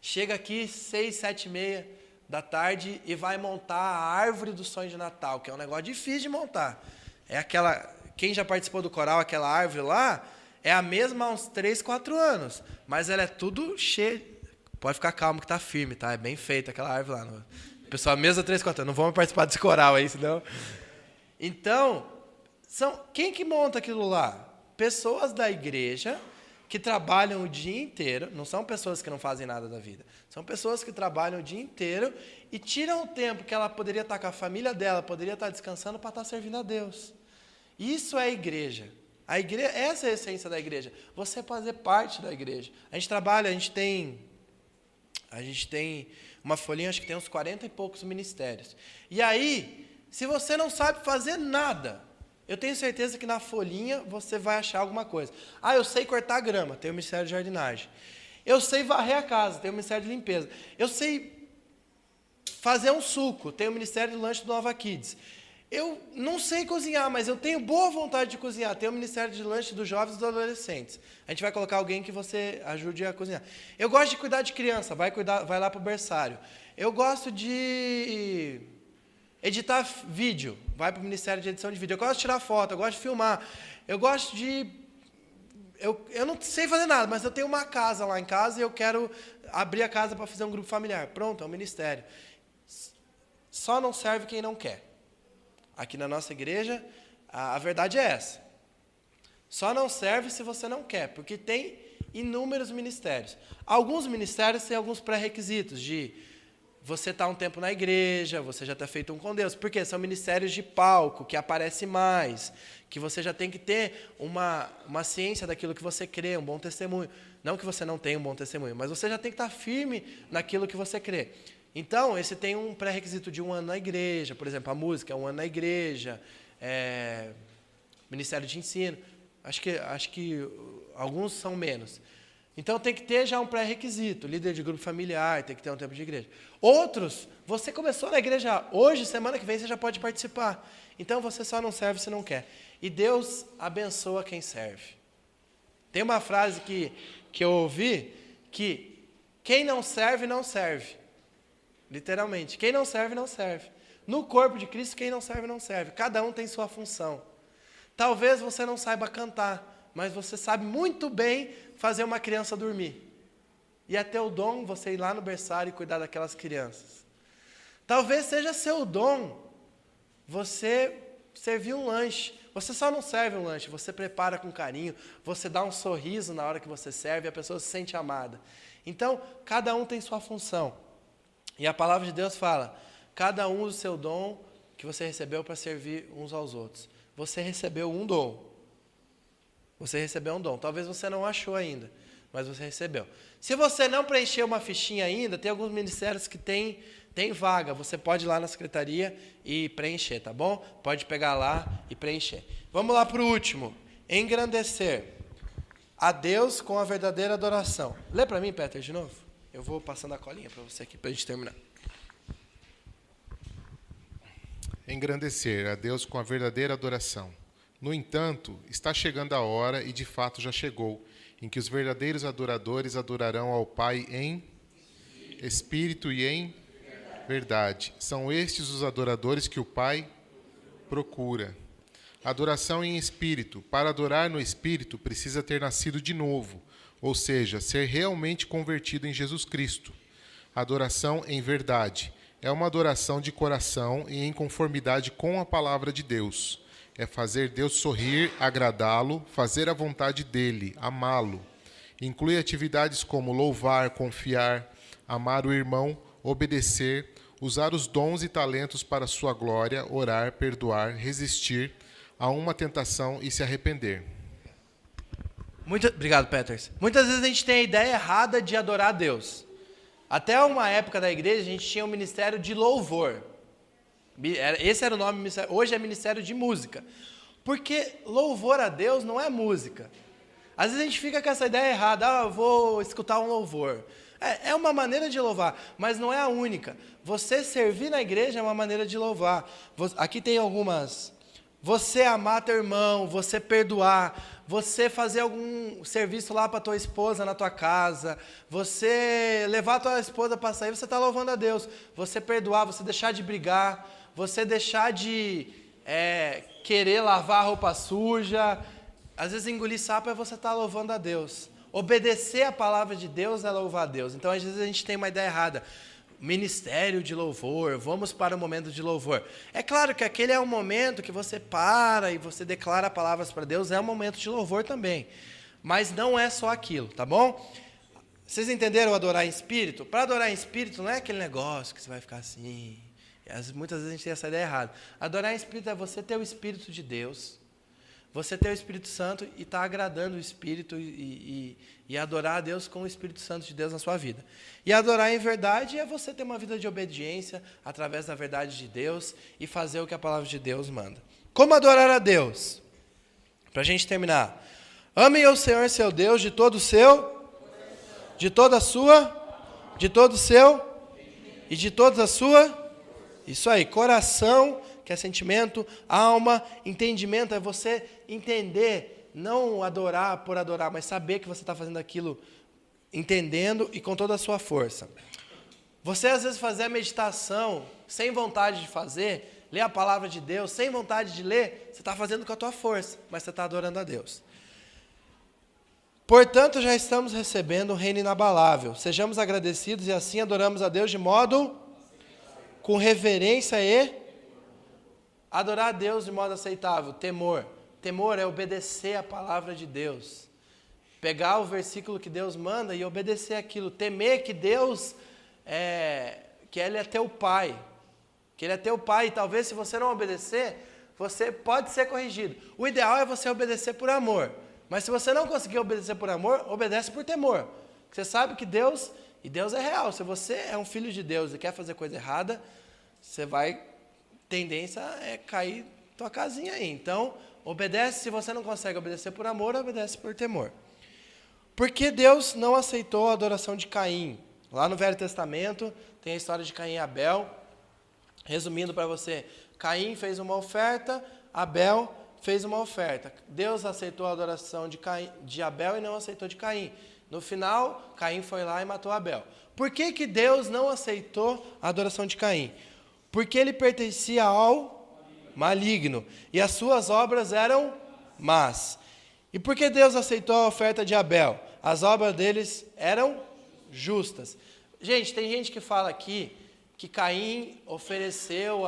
chega aqui 6, 7 e meia da tarde e vai montar a árvore do sonho de Natal, que é um negócio difícil de montar. É aquela, quem já participou do coral, aquela árvore lá, é a mesma há uns 3, 4 anos, mas ela é tudo cheia. Pode ficar calmo que tá firme, tá? É bem feita aquela árvore lá. Pessoal, mesmo há 3, 4 anos, não vamos participar desse coral aí, senão... Então, quem que monta aquilo lá? Pessoas da igreja que trabalham o dia inteiro, não são pessoas que não fazem nada da vida, são pessoas que trabalham o dia inteiro e tiram o tempo que ela poderia estar com a família dela, poderia estar descansando para estar servindo a Deus. Isso é a igreja. Essa é a essência da igreja. Você fazer parte da igreja. A gente trabalha, a gente tem uma folhinha, acho que tem uns 40 e poucos ministérios. E aí, se você não sabe fazer nada, eu tenho certeza que na folhinha você vai achar alguma coisa. Eu sei cortar grama, tem o Ministério de Jardinagem. Eu sei varrer a casa, tem o Ministério de Limpeza. Eu sei fazer um suco, tem o Ministério de Lanche do Nova Kids. Eu não sei cozinhar, mas eu tenho boa vontade de cozinhar, tem o Ministério de Lanche dos Jovens e dos Adolescentes. A gente vai colocar alguém que você ajude a cozinhar. Eu gosto de cuidar de criança, vai lá para o berçário. Eu gosto de editar vídeo, vai para o Ministério de Edição de Vídeo. Eu gosto de tirar foto, eu gosto de filmar. Eu gosto de... Eu não sei fazer nada, mas eu tenho uma casa lá em casa e eu quero abrir a casa para fazer um grupo familiar. Pronto, é um ministério. Só não serve quem não quer. Aqui na nossa igreja, a verdade é essa. Só não serve se você não quer, porque tem inúmeros ministérios. Alguns ministérios têm alguns pré-requisitos de você estar um tempo na igreja, você já ter feito um com Deus. Por quê? São ministérios de palco, que aparece mais, que você já tem que ter uma ciência daquilo que você crê, um bom testemunho. Não que você não tenha um bom testemunho, mas você já tem que estar firme naquilo que você crê. Então, esse tem um pré-requisito de 1 ano na igreja, por exemplo, a música é 1 ano na igreja, Ministério de Ensino, acho que alguns são menos. Então, tem que ter já um pré-requisito, líder de grupo familiar, tem que ter um tempo de igreja. Outros, você começou na igreja hoje, semana que vem você já pode participar. Então, você só não serve se não quer. E Deus abençoa quem serve. Tem uma frase que eu ouvi, que quem não serve, não serve. Literalmente, quem não serve, não serve. No corpo de Cristo, quem não serve, não serve. Cada um tem sua função. Talvez você não saiba cantar, mas você sabe muito bem fazer uma criança dormir. E é teu dom você ir lá no berçário e cuidar daquelas crianças. Talvez seja seu dom você servir um lanche. Você só não serve um lanche, você prepara com carinho, você dá um sorriso na hora que você serve e a pessoa se sente amada. Então, cada um tem sua função. E a palavra de Deus fala, cada um usa o seu dom que você recebeu para servir uns aos outros. Você recebeu um dom. Você recebeu um dom. Talvez você não achou ainda, mas você recebeu. Se você não preencheu uma fichinha ainda, tem alguns ministérios que tem vaga. Você pode ir lá na secretaria e preencher, tá bom? Pode pegar lá e preencher. Vamos lá para o último. Engrandecer a Deus com a verdadeira adoração. Lê para mim, Peter, de novo. Eu vou passando a colinha para você aqui, para a gente terminar. Engrandecer a Deus com a verdadeira adoração. No entanto, está chegando a hora, e de fato já chegou, em que os verdadeiros adoradores adorarão ao Pai em espírito e em verdade. São estes os adoradores que o Pai procura. Adoração em espírito. Para adorar no espírito, precisa ter nascido de novo, ou seja, ser realmente convertido em Jesus Cristo. Adoração em verdade. É uma adoração de coração e em conformidade com a palavra de Deus. É fazer Deus sorrir, agradá-lo, fazer a vontade dele, amá-lo. Inclui atividades como louvar, confiar, amar o irmão, obedecer, usar os dons e talentos para sua glória, orar, perdoar, resistir a uma tentação e se arrepender. Obrigado, Peters. Muitas vezes a gente tem a ideia errada de adorar a Deus. Até uma época da igreja, a gente tinha um ministério de louvor. Esse era o nome do ministério. Hoje é ministério de música. Porque louvor a Deus não é música. Às vezes a gente fica com essa ideia errada. Eu vou escutar um louvor. É uma maneira de louvar, mas não é a única. Você servir na igreja é uma maneira de louvar. Aqui tem algumas. Você amar teu irmão, você perdoar, você fazer algum serviço lá para tua esposa na tua casa, você levar tua esposa para sair, você está louvando a Deus. Você perdoar, você deixar de brigar, você deixar de querer lavar a roupa suja. Às vezes engolir sapo é você estar louvando a Deus. Obedecer a palavra de Deus é louvar a Deus. Então, às vezes a gente tem uma ideia errada. Ministério de louvor, vamos para o momento de louvor. É claro que aquele é um momento que você para e você declara palavras para Deus, é um momento de louvor também. Mas não é só aquilo, tá bom? Vocês entenderam adorar em espírito? Para adorar em espírito não é aquele negócio que você vai ficar assim. Muitas vezes a gente tem essa ideia errada. Adorar em espírito é você ter o Espírito de Deus, você ter o Espírito Santo e estar agradando o Espírito e adorar a Deus com o Espírito Santo de Deus na sua vida. E adorar em verdade é você ter uma vida de obediência através da verdade de Deus e fazer o que a palavra de Deus manda. Como adorar a Deus? Para a gente terminar. Amem o Senhor seu Deus de todo o seu, de toda a sua, de todo o seu e de toda a sua. Isso aí, coração, que é sentimento, alma, entendimento, é você entender, não adorar por adorar, mas saber que você está fazendo aquilo entendendo e com toda a sua força. Você às vezes fazer a meditação sem vontade de fazer, ler a palavra de Deus sem vontade de ler, você está fazendo com a tua força, mas você está adorando a Deus. Portanto, já estamos recebendo um reino inabalável. Sejamos agradecidos e assim adoramos a Deus de modo com reverência e adorar a Deus de modo aceitável, temor. Temor é obedecer a palavra de Deus. Pegar o versículo que Deus manda e obedecer aquilo. Temer que Deus, que Ele é teu Pai. Que Ele é teu Pai e talvez se você não obedecer, você pode ser corrigido. O ideal é você obedecer por amor. Mas se você não conseguir obedecer por amor, obedece por temor. Porque você sabe que Deus, e Deus é real. Se você é um filho de Deus e quer fazer coisa errada, você vai... tendência é cair tua casinha aí. Então, obedece, se você não consegue obedecer por amor, obedece por temor. Porque Deus não aceitou a adoração de Caim. Lá no Velho Testamento, tem a história de Caim e Abel. Resumindo para você, Caim fez uma oferta, Abel fez uma oferta. Deus aceitou a adoração de Abel e não aceitou de Caim. No final, Caim foi lá e matou Abel. Por que Deus não aceitou a adoração de Caim? Porque ele pertencia ao maligno, e as suas obras eram más. E por que Deus aceitou a oferta de Abel? As obras deles eram justas. Gente, tem gente que fala aqui que Caim ofereceu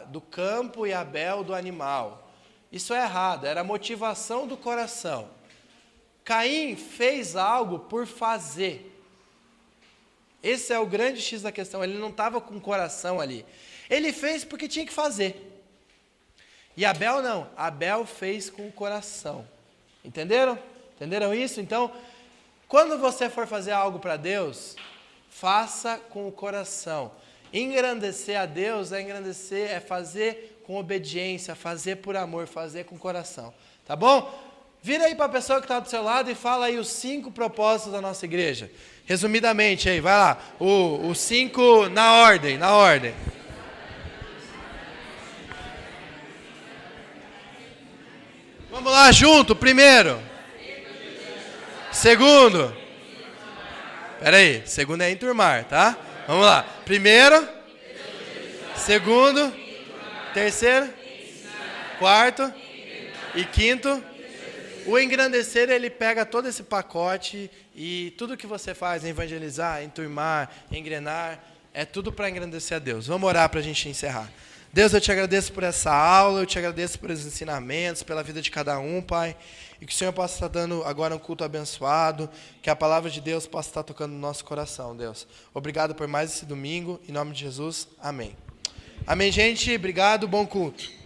do campo e Abel do animal. Isso é errado, era a motivação do coração. Caim fez algo por fazer. Esse é o grande X da questão, ele não estava com o coração ali. Ele fez porque tinha que fazer. E Abel não, Abel fez com o coração. Entenderam? Entenderam isso? Então, quando você for fazer algo para Deus, faça com o coração. Engrandecer a Deus é fazer com obediência, fazer por amor, fazer com o coração. Tá bom? Vira aí para a pessoa que está do seu lado e fala aí os 5 propósitos da nossa igreja. Resumidamente aí, vai lá. Os 5 na ordem. Vamos lá, junto. Primeiro. Segundo. Espera aí. Segundo é enturmar, tá? Vamos lá. Primeiro. Segundo. Terceiro. Quarto. E quinto. O engrandecer, ele pega todo esse pacote e tudo que você faz, evangelizar, enturmar, engrenar, É tudo para engrandecer a Deus. Vamos orar para a gente encerrar. Deus, eu te agradeço por essa aula, eu te agradeço por esses ensinamentos, pela vida de cada um, Pai. E que o Senhor possa estar dando agora um culto abençoado, que a palavra de Deus possa estar tocando no nosso coração, Deus. Obrigado por mais esse domingo, em nome de Jesus, amém. Amém, gente, obrigado, bom culto.